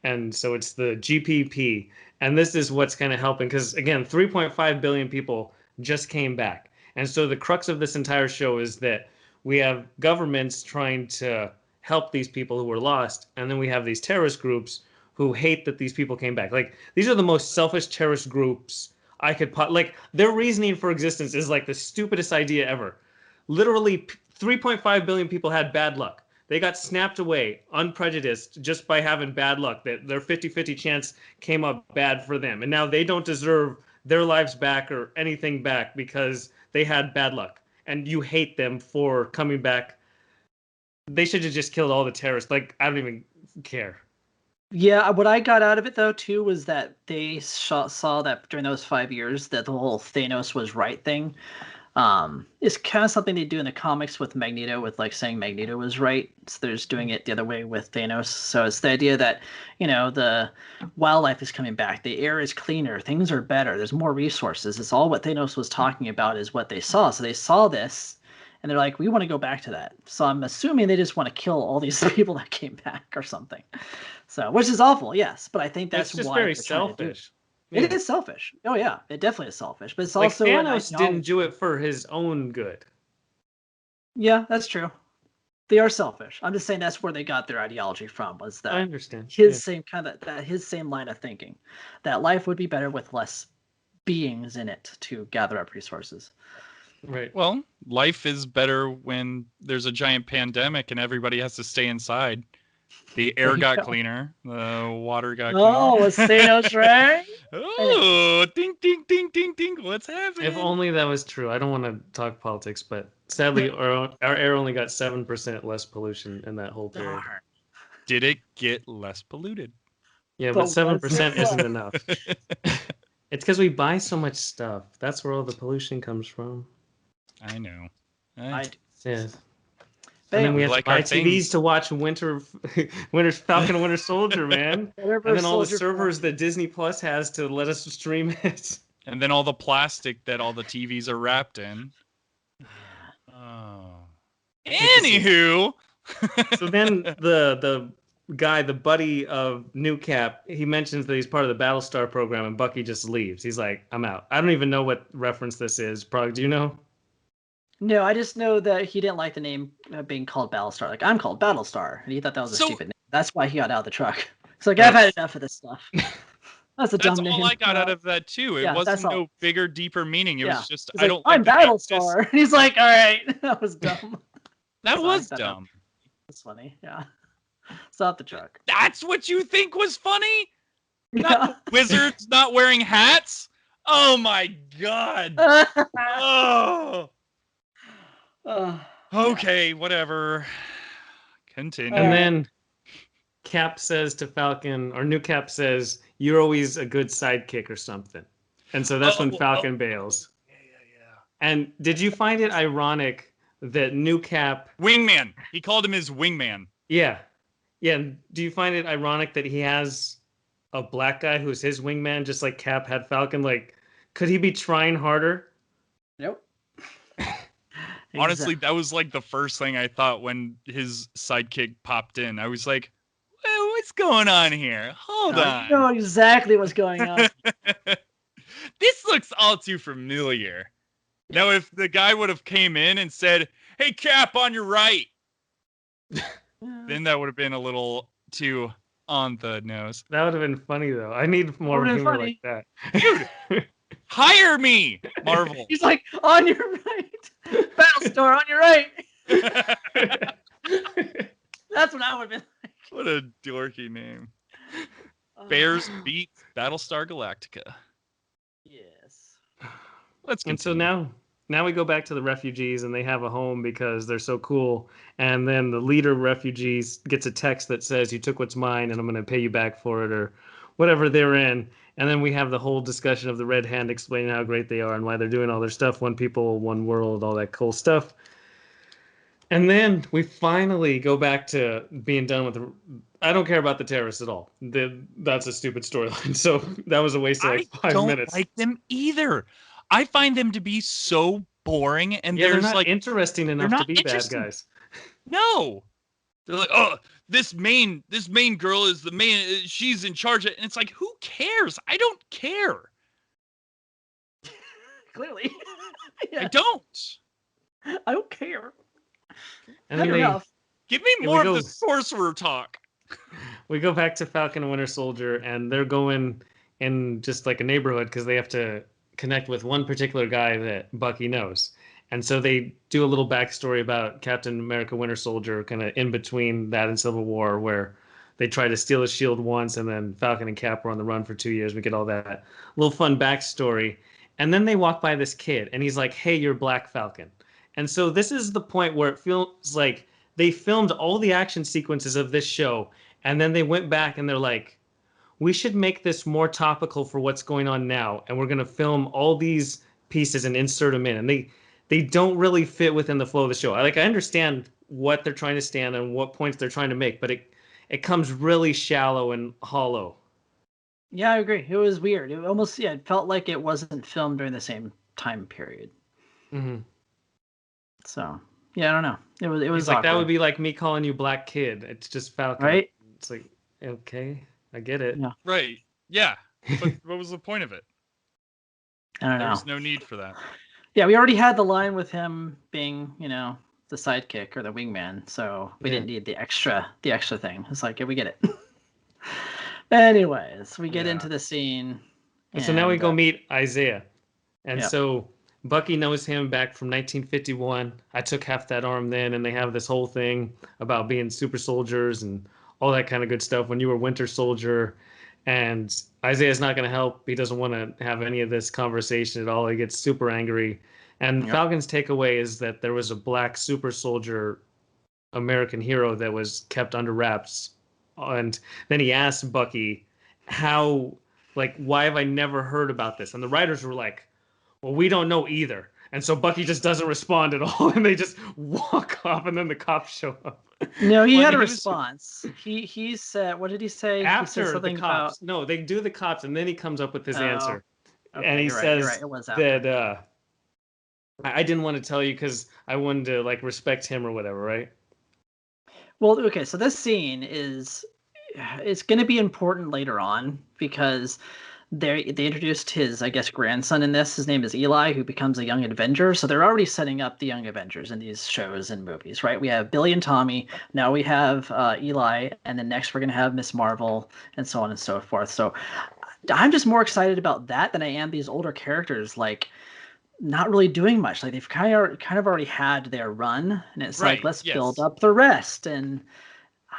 And so it's the GPP. And this is what's kind of helping because, again, 3.5 billion people just came back. And so the crux of this entire show is that we have governments trying to help these people who were lost. And then we have these terrorist groups who hate that these people came back. Like, these are the most selfish terrorist groups I could like, their reasoning for existence is like the stupidest idea ever. Literally 3.5 billion people had bad luck. They got snapped away, unprejudiced, just by having bad luck. That their 50-50 chance came up bad for them. And now they don't deserve their lives back or anything back because they had bad luck. And you hate them for coming back. They should have just killed all the terrorists. Like, I don't even care. Yeah, what I got out of it though too was that they saw that during those 5 years that the whole Thanos was right thing It's kind of something they do in the comics with Magneto, with like saying Magneto was right. So they're just doing it the other way with Thanos. So it's the idea that, the wildlife is coming back, the air is cleaner, things are better, there's more resources. It's all what Thanos was talking about is what they saw. So they saw this and they're like, we want to go back to that. So I'm assuming they just want to kill all these people that came back or something. So, which is awful, yes, but I think that's It's just why very they're trying to do it. selfish. It is selfish. Oh yeah, it definitely is selfish. But it's Like also Thanos didn't do it for his own good. Yeah, that's true. They are selfish. I'm just saying that's where they got their ideology from. Was that I understand. his same kind of his same line of thinking, that life would be better with less beings in it to gather up resources. Right. Well, life is better when there's a giant pandemic and everybody has to stay inside. The air got cleaner. The water got cleaner. Oh, was Thanos right? Oh, ding, ding, ding, ding, ding. What's happening? If only that was true. I don't want to talk politics, but sadly, our air only got 7% less pollution in that whole period. Did it get less polluted? Yeah, but 7% isn't enough. It's because we buy so much stuff. That's where all the pollution comes from. I know. Yeah. And then we have to buy TVs to watch Winter Falcon and Winter Soldier, man. And then all the servers that Disney Plus has to let us stream it. And then all the plastic that all the TVs are wrapped in. Oh. Anywho. So then the guy, the buddy of New Cap, he mentions that he's part of the Battlestar program, and Bucky just leaves. He's like, I'm out. I don't even know what reference this is. Probably, do you know? No, I just know that he didn't like the name being called Battlestar. Like, I'm called Battlestar, and he thought that was a stupid name. That's why he got out of the truck. It's like, I've had enough of this stuff. That's a dumb name. That's all I got out of that too. It wasn't no bigger, deeper meaning. It was just, I don't like I'm Battlestar. And he's like, all right, that was dumb. That was dumb. That's funny, yeah. Stop the truck. That's what you think was funny? Not wizards not wearing hats? Oh my god. Oh. Okay, whatever. Continue. And then Cap says to Falcon, or New Cap says, you're always a good sidekick or something. And so that's when Falcon bails. Yeah. And did you find it ironic that New Cap... Wingman. He called him his wingman. Yeah. Yeah. Do you find it ironic that he has a black guy who's his wingman, just like Cap had Falcon? Like, could he be trying harder? Nope. Honestly, that was like the first thing I thought when his sidekick popped in. I was like, well, what's going on here? Hold on. You know exactly what's going on. This looks all too familiar. Now, if the guy would have came in and said, hey, Cap, on your right, then that would have been a little too on the nose. That would have been funny, though. I need more humor like that. Dude, hire me, Marvel. He's like, on your right. Battlestar, on your right. That's what I would have been like. What a dorky name. Bears beat Battlestar Galactica. Yes. Let's continue. And so now we go back to the refugees, and they have a home because they're so cool. And then the leader of refugees gets a text that says, you took what's mine, and I'm going to pay you back for it, or whatever they're in. And then we have the whole discussion of the Red Hand explaining how great they are and why they're doing all their stuff. One people, one world, all that cool stuff. And then we finally go back to being done with the... I don't care about the terrorists at all. That's a stupid storyline. So that was a waste of 5 minutes. I don't like them either. I find them to be so boring. And they're not interesting enough to be bad guys. No. They're like, oh, this main girl is the main, she's in charge of it. And it's like, who cares? I don't care. Clearly. Yeah. I don't. I don't care. And then give me more of the sorcerer talk. We go back to Falcon and Winter Soldier, and they're going in just like a neighborhood because they have to connect with one particular guy that Bucky knows. And so they do a little backstory about Captain America Winter Soldier, kind of in between that and Civil War, where they try to steal his shield once, and then Falcon and Cap were on the run for 2 years. We get all that little fun backstory. And then they walk by this kid, and he's like, hey, you're Black Falcon. And so this is the point where it feels like they filmed all the action sequences of this show, and then they went back and they're like, we should make this more topical for what's going on now, and we're going to film all these pieces and insert them in. And they don't really fit within the flow of the show. I understand what they're trying to stand and what points they're trying to make, but it comes really shallow and hollow. Yeah, I agree. It was weird. It almost, yeah, it felt like it wasn't filmed during the same time period. Mm-hmm. So, yeah, I don't know. It was He's like, that awkward, would be like me calling you Black Kid. It's just Falcon. right? It's like, okay, I get it. Yeah, Right. Yeah. But what was the point of it? I don't There know. was no need for that. Yeah, we already had the line with him being, the sidekick or the wingman, so we Yeah. didn't need the extra thing. It's like, yeah, we get it. Anyways, we get Yeah. into the scene. And so now we go uh, meet Isaiah. And Yeah. so Bucky knows him back from 1951. I took half that arm then, and they have this whole thing about being super soldiers and all that kind of good stuff when you were Winter Soldier. And Isaiah's not going to help. He doesn't want to have any of this conversation at all. He gets super angry. And Yep. Falcon's takeaway is that there was a black super soldier American hero that was kept under wraps. And then he asked Bucky, how, why have I never heard about this? And the writers were like, well, we don't know either. And so Bucky just doesn't respond at all, and they just walk off, and then the cops show up. No, he Well, had a he was- response. He said, what did he say? He said After the something cops, about. no, they do the cops, and then he comes up with his Oh, answer. Okay, And he you're right, says you're right. It was after. that I didn't want to tell you because I wanted to respect him or whatever, right? Well, okay, so this scene it's going to be important later on because they introduced his, I guess, grandson in this. His name is Eli, who becomes a young Avenger. So they're already setting up the young Avengers in these shows and movies, right? We have Billy and Tommy. Now we have Eli, and then next we're going to have Miss Marvel, and so on and so forth. So I'm just more excited about that than I am these older characters, not really doing much. Like they've kind of already had their run, and it's Right, like let's yes. build up the rest. And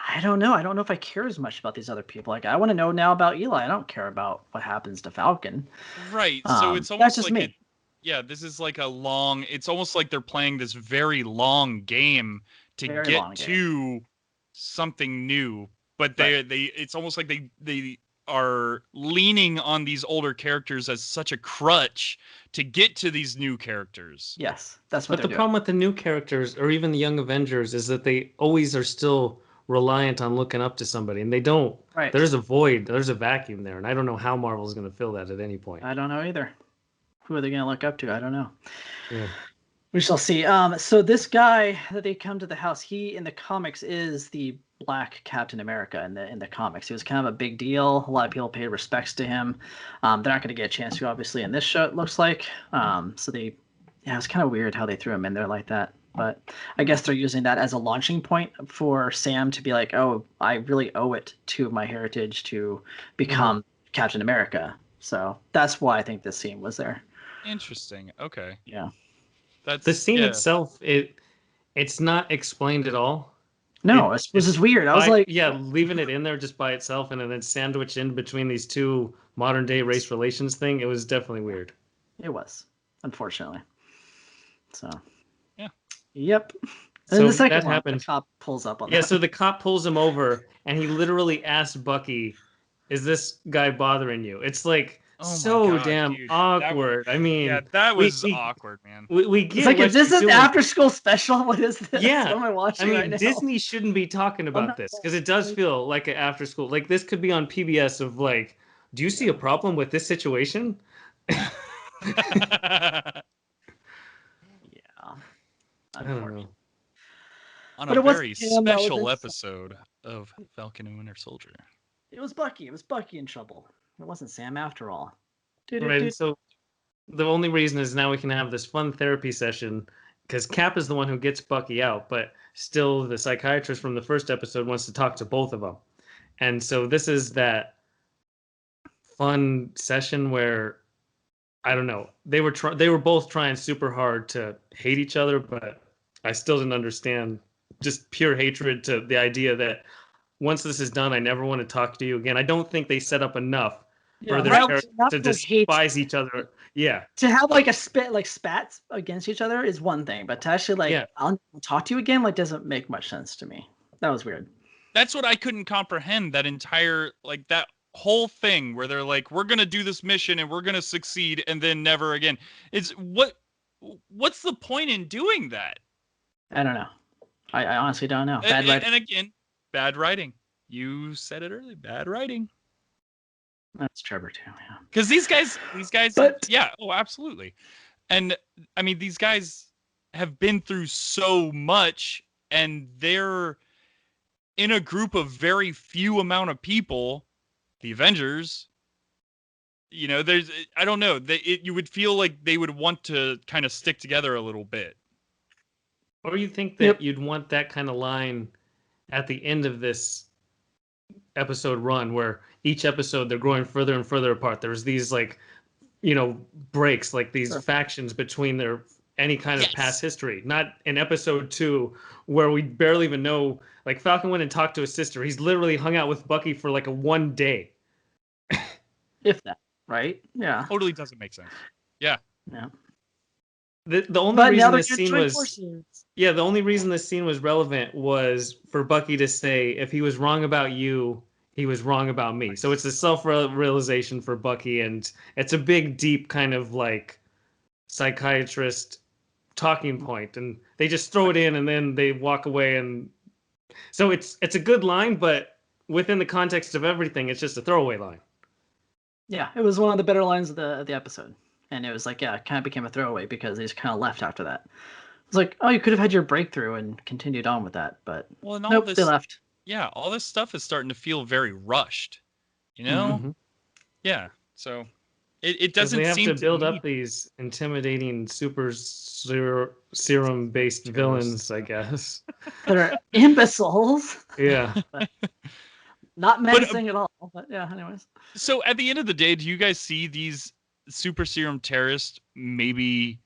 I don't know. I don't know if I care as much about these other people. Like I want to know now about Eli. I don't care about what happens to Falcon. Right. So it's That's almost just like me. this is like it's almost like they're playing this very long game to Very get long game. to something new. But it's almost like they are leaning on these older characters as such a crutch to get to these new characters. Yes, that's what But the they're problem with the new characters or even the young Avengers is that they always are still reliant on looking up to somebody, and they don't. Right. There's a void, there's a vacuum there, and I don't know how Marvel's going to fill that at any point. I don't know either. Who are they going to look up to? I don't know. Yeah. We shall see. So this guy that they come to the house, he in the comics is the Black Captain America in the comics. He was kind of a big deal. A lot of people paid respects to him. They're not going to get a chance to, obviously, in this show, it looks like. It's kind of weird how they threw him in there like that. But I guess they're using that as a launching point for Sam to be like, oh, I really owe it to my heritage to become Captain America. So that's why I think this scene was there. Interesting. Okay. Yeah. That's The scene itself, it's not explained at all. No, it was just weird. I was like, leaving it in there just by itself and then sandwiched in between these two modern day race relations thing, it was definitely weird. It was, unfortunately. So. Yeah. Yep. And So then the second that one, happened. the cop pulls up on Yeah, that. so the cop pulls him over and he literally asks Bucky, is this guy bothering you? It's like God, damn dude. awkward. I mean, that was awkward, man. we get It's like, what is this you're an doing. after school special? What is this? Yeah. What am I watching I mean, right now? Disney shouldn't be talking about no. this because it does feel like an after school. Like this could be on PBS of do you see a problem with this situation? Yeah. I don't know. On But a it wasn't very him, that was special his- episode of Falcon and Winter Soldier. It was Bucky. It was Bucky in trouble. It wasn't Sam after all. Right. So the only reason is now we can have this fun therapy session because Cap is the one who gets Bucky out, but still the psychiatrist from the first episode wants to talk to both of them. And so this is that fun session where I don't know. They were both trying super hard to hate each other, but I still didn't understand just pure hatred to the idea that once this is done, I never want to talk to you again. I don't think they set up enough for their characters to despise each other. Yeah. To have a spats against each other is one thing, but to actually I'll talk to you again doesn't make much sense to me. That was weird. That's what I couldn't comprehend. That entire that whole thing where they're like, we're gonna do this mission and we're gonna succeed, and then never again. It's what what's the point in doing that? I don't know. I honestly don't know. Bad writing. And again, bad writing. You said it earlier. Bad writing. That's Trevor too. Yeah. Because these guys, But yeah, oh, absolutely. And I mean, these guys have been through so much, and they're in a group of very few amount of people, the Avengers. You know, there's, I don't know, you would feel like they would want to kind of stick together a little bit. Or you think that Yep. you'd want that kind of line at the end of this episode run, where each episode they're growing further and further apart. There's these like, breaks, like these Sure. factions between their any kind of Yes. past history. Not in episode 2 where we barely even know. Like Falcon went and talked to his sister. He's literally hung out with Bucky for like a 1 day. If that, right? Yeah. Totally doesn't make sense. Yeah. Yeah. The only But now reason they're this gonna scene join was forces. yeah, the only reason this scene was relevant was for Bucky to say, if he was wrong about you, he was wrong about me. So it's a self-realization for Bucky, and it's a big, deep kind of like psychiatrist talking point, and they just throw it in and then they walk away. And so it's a good line, but within the context of everything, it's just a throwaway line. Yeah, it was one of the better lines of the episode, and it was like, yeah, it kind of became a throwaway because they just kind of left after that. It's like, oh, you could have had your breakthrough and continued on with that, but Well, and all nope, this, they left. yeah, all this stuff is starting to feel very rushed. You know? Mhm. Yeah. So it 'Cause doesn't they have seem to build me. up these intimidating super serum based villains, I guess. That are imbeciles, Yeah. not menacing at all. But yeah, anyways. So at the end of the day, do you guys see these super serum terrorists maybe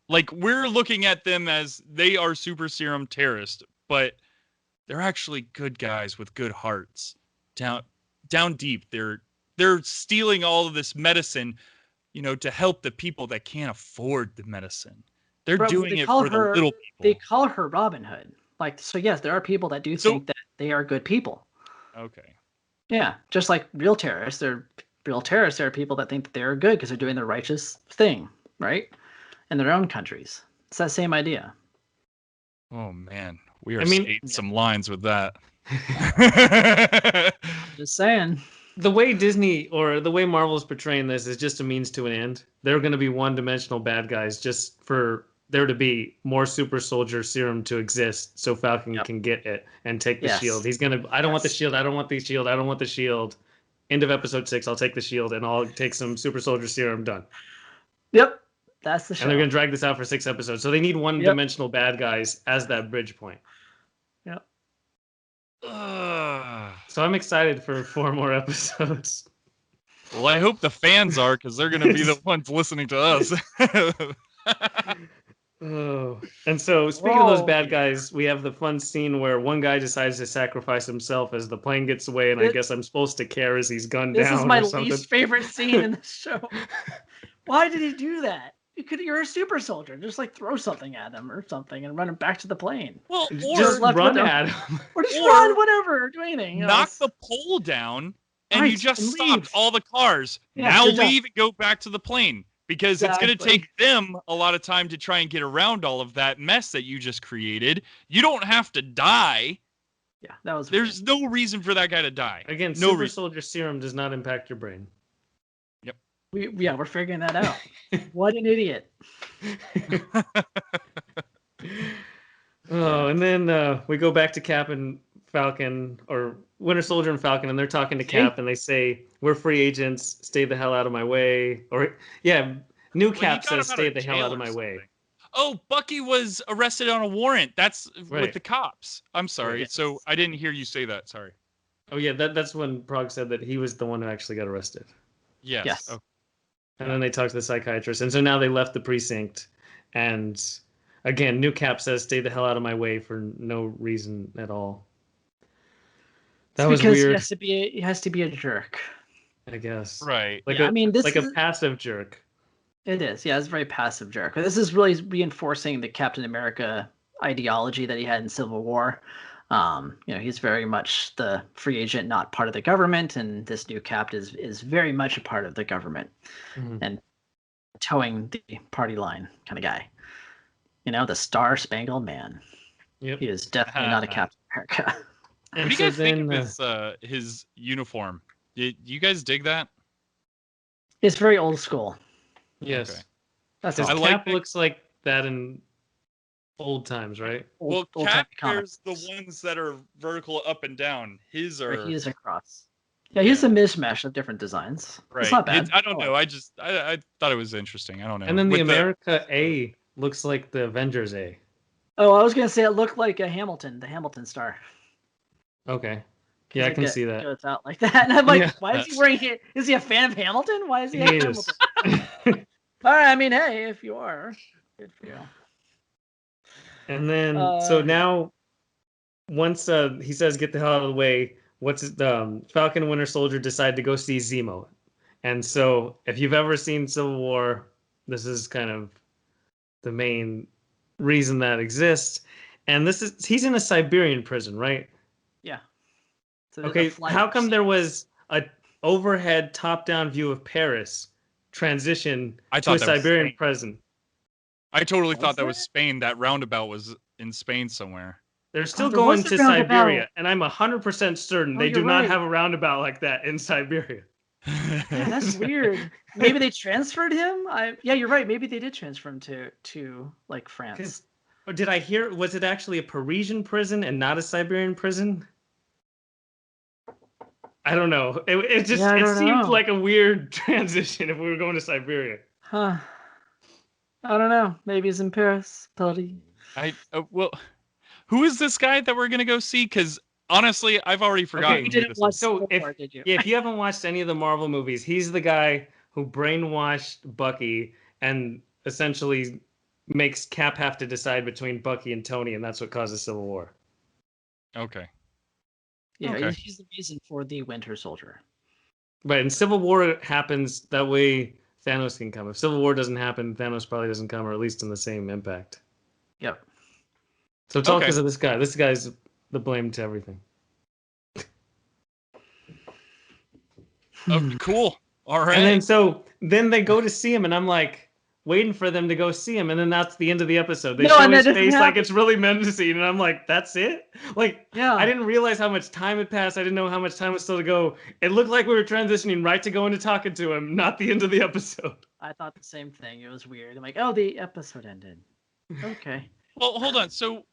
like we're looking at them as they are super serum terrorists, but they're actually good guys with good hearts. Down deep, they're stealing all of this medicine, to help the people that can't afford the medicine. They're But doing they it call for the her little they people. call her Robin Hood. Like, so yes, there are people that do So think that they are good people. okay. Yeah, just like real terrorists, they're real terrorists. There are people that think that they're good because they're doing the righteous thing, right? In their own countries. It's that same idea. Oh man, we are I mean- skating some lines with that. Just saying. The way Disney or the way Marvel's portraying this is just a means to an end. They're going to be one-dimensional bad guys just for there to be more super soldier serum to exist so Falcon Yep. can get it and take the Yes. shield. He's going to I don't want the shield. I don't want the shield. I don't want the shield. End of episode 6, I'll take the shield and I'll take some super soldier serum, done. Yep, that's the show. And they're going to drag this out for 6 episodes. So they need one-dimensional bad guys as that bridge point. Yep. Ugh. So I'm excited for 4 more episodes. Well, I hope the fans are, because they're going to be the ones listening to us. Oh. And so, speaking of those Whoa. bad guys, we have the fun scene where one guy decides to sacrifice himself as the plane gets away, and I It- guess I'm supposed to care as he's gunned This down is my or something. least favorite scene in the show. Why did he do that? You're a super soldier. Just like throw something at him or something and run him back to the plane. Well, Just left run with at him. Or just Or run, whatever, or do anything. knock the pole down, and you Right, just and stopped leave. all the cars. Yeah, now good job. leave and go back to the plane, because it's going to Exactly. take them a lot of time to try and get around all of that mess that you just created. You don't have to die. Yeah, that was There's no reason for that guy to die. Again, No super reason. soldier serum does not impact your brain. we're figuring that out. What an idiot. Oh, and then we go back to Cap and Falcon, or Winter Soldier and Falcon, and they're talking to Cap, and they say, "We're free agents. Stay the hell out of my way." Or yeah, New Well, he Cap got says, him out "Stay of the hell jail out of or my way." something. Oh, Bucky was arrested on a warrant. That's Right. with the cops. I'm sorry. Right. So I didn't hear you say that. Sorry. Oh yeah, that's when Prague said that he was the one who actually got arrested. Yes. Yes. Oh, And then they talked to the psychiatrist, and so now they left the precinct, and again, New Cap says, "Stay the hell out of my way" for no reason at all. That was because weird. he has to be a jerk. I guess. right. Like Yeah, a, I mean, this like is, a passive jerk. it is. Yeah, it's a very passive jerk. This is really reinforcing the Captain America ideology that he had in Civil War. He's very much the free agent, not part of the government, and this new Cap is very much a part of the government. Mhm. And towing the party line kind of guy. You know, the Star-Spangled Man. Yep. He is definitely not a Captain America. What And do you so guys think then, of his uniform? Do you guys dig that? It's very old school. yes, Okay. That's his I all. like cap that- looks like that in old times, right? Well, Old Cap timey wears the comics. ones that are vertical up and down. His Or are he is across. Yeah, he's Yeah. a mishmash of different designs. right. It's not bad. I don't know. like I thought it was interesting. I don't know. And then the With America A looks like the Avengers A. Oh, I was gonna say it looked like a Hamilton, the Hamilton star. Okay. Yeah, I It can see that. goes out like that, and I'm like, Yeah. why is he wearing it? Is he a fan of Hamilton? Why is he a He is. Hamilton? All right, I mean, hey, if you are, good for you. And then, so Yeah. now, once he says, "Get the hell out of the way," Falcon and Winter Soldier decide to go see Zemo. And so, if you've ever seen Civil War, this is kind of the main reason that exists. And he's in a Siberian prison, right? Yeah. So there's a Okay, flight how come scene. there was a overhead top-down view of Paris transition I to a thought that was Siberian Spain. prison? I totally Was thought that there? was Spain. That roundabout was in Spain somewhere. They're still there was going a to roundabout. Siberia, and I'm 100% certain Oh, they you're do not right. have a roundabout like that in Siberia. Yeah, that's weird. Maybe they transferred him. Yeah, you're right. Maybe they did transfer him to like France. Or did I hear? Was it actually a Parisian prison and not a Siberian prison? I don't know. It just Yeah, I it don't seemed know. like a weird transition if we were going to Siberia. Huh. I don't know. Maybe he's in Paris, buddy. Well, who is this guy that we're gonna go see? Because honestly, I've already forgotten Okay, You who didn't this watch is. So Civil if War, did you? yeah, if you haven't watched any of the Marvel movies, he's the guy who brainwashed Bucky and essentially makes Cap have to decide between Bucky and Tony, and that's what causes Civil War. Okay. Yeah, Okay. he's the reason for the Winter Soldier. But in Civil War it happens that way Thanos can come. If Civil War doesn't happen, Thanos probably doesn't come, or at least in the same impact. Yep. So it's all Okay. because of this guy. This guy's the blame to everything. Oh, cool. All right. And then they go to see him, and I'm like waiting for them to go see him, and then that's the end of the episode. They No, show and his that doesn't face like happen. it's really menacing, and I'm like, that's it? Like, Yeah. I didn't realize how much time had passed. I didn't know how much time was still to go. It looked like we were transitioning right to going to talking to him, not the end of the episode. I thought the same thing. It was weird. I'm like, oh, the episode ended. Okay. Well, hold on. So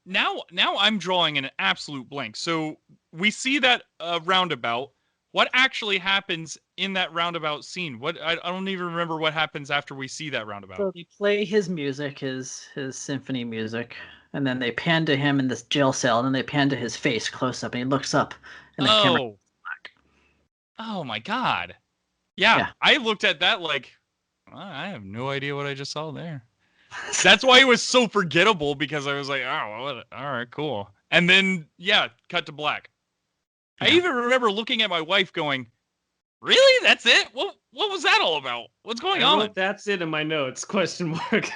now I'm drawing an absolute blank. So we see that roundabout. What actually happens in that roundabout scene? What I don't even remember what happens after we see that roundabout. So they play his music, his symphony music, and then they pan to him in this jail cell, and then they pan to his face close up, and he looks up, and the camera. Oh. Oh my God. Yeah, Yeah. I looked at that like, I have no idea what I just saw there. That's why it was so forgettable, because I was like, oh, well, all right, cool. And then, yeah, cut to black. I Yeah. even remember looking at my wife going, really? That's it? What was that all about? What's going I on? wrote, that's it in my notes, question mark.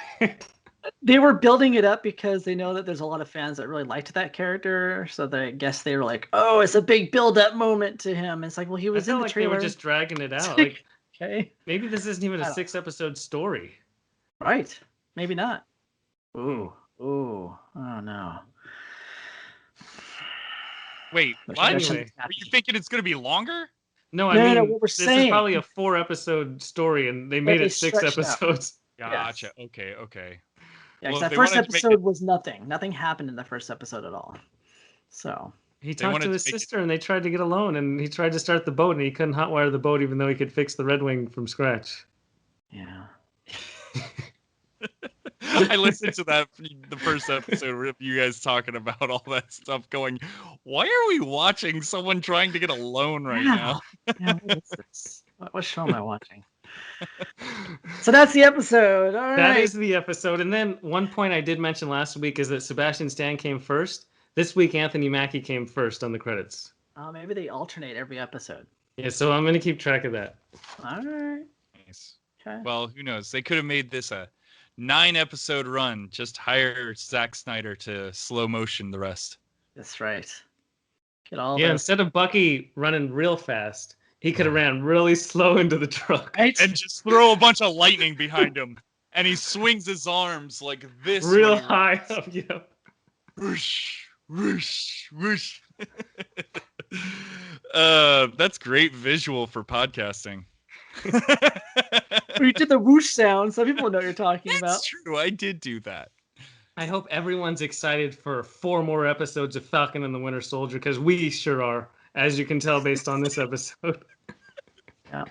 They were building it up because they know that there's a lot of fans that really liked that character, so I guess they were like, "Oh, it's a big build-up moment to him." It's like, well, he I was in felt the like trailer. they were just dragging it out. Like, Okay, maybe this isn't even I a don't- 6-episode story. right? Maybe not. Ooh, oh no. Wait, There's what? no Anyway. Are you thinking it's going to be longer? No, I No, mean, no, what we're this is saying- probably a 4-episode story, and they made they it 6 stretched out. episodes. Gotcha. Okay, okay. Yeah, 'cause Well, if that they first wanted to make episode was nothing. Nothing happened in the first episode at all. So He They talked wanted to to his make it- sister, and they tried to get a loan, and he tried to start the boat, and he couldn't hotwire the boat, even though he could fix the Red Wing from scratch. yeah. I listened to the first episode of you guys talking about all that stuff, going, why are we watching someone trying to get a loan right Yeah. now? Yeah, what is this? What show am I watching? So that's the episode. All That right. is the episode. And then one point I did mention last week is that Sebastian Stan came first. This week, Anthony Mackie came first on the credits. Maybe they alternate every episode. Yeah, so I'm going to keep track of that. All right. Nice. Okay. Well, who knows? They could have made this a 9-episode run. Just hire Zack Snyder to slow motion the rest. That's right. Get all Yeah, the instead of Bucky running real fast, He could have ran really slow into the truck. Right? And just throw a bunch of lightning behind him. And he swings his arms like this. Real when he high runs. up, yeah. Whoosh, whoosh, whoosh. That's great visual for podcasting. We did the whoosh sound, so people know what you're talking about. That's true. I did do that. I hope everyone's excited for 4 more episodes of Falcon and the Winter Soldier, because we sure are, as you can tell based on this episode. Yeah.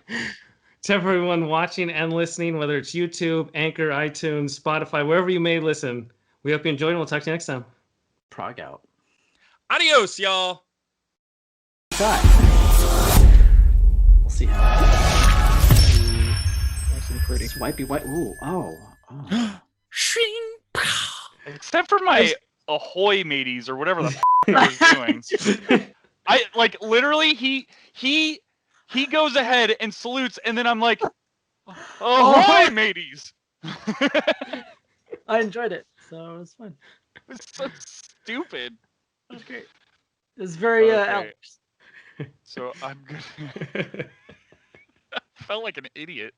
To everyone watching and listening, whether it's YouTube, Anchor, iTunes, Spotify, wherever you may listen, we hope you enjoyed, and we'll talk to you next time. Prague out. Adios, y'all. Cut. We'll see how. Nice and pretty. Swipey white. Ooh. Oh. Shing. Except for my ahoy mateys or whatever the I was doing. I like literally he goes ahead and salutes, and then I'm like, ahoy mateys. I enjoyed it, so it was fun. It's so stupid. It was great. It was very Okay. Alex. So I'm good. I felt like an idiot.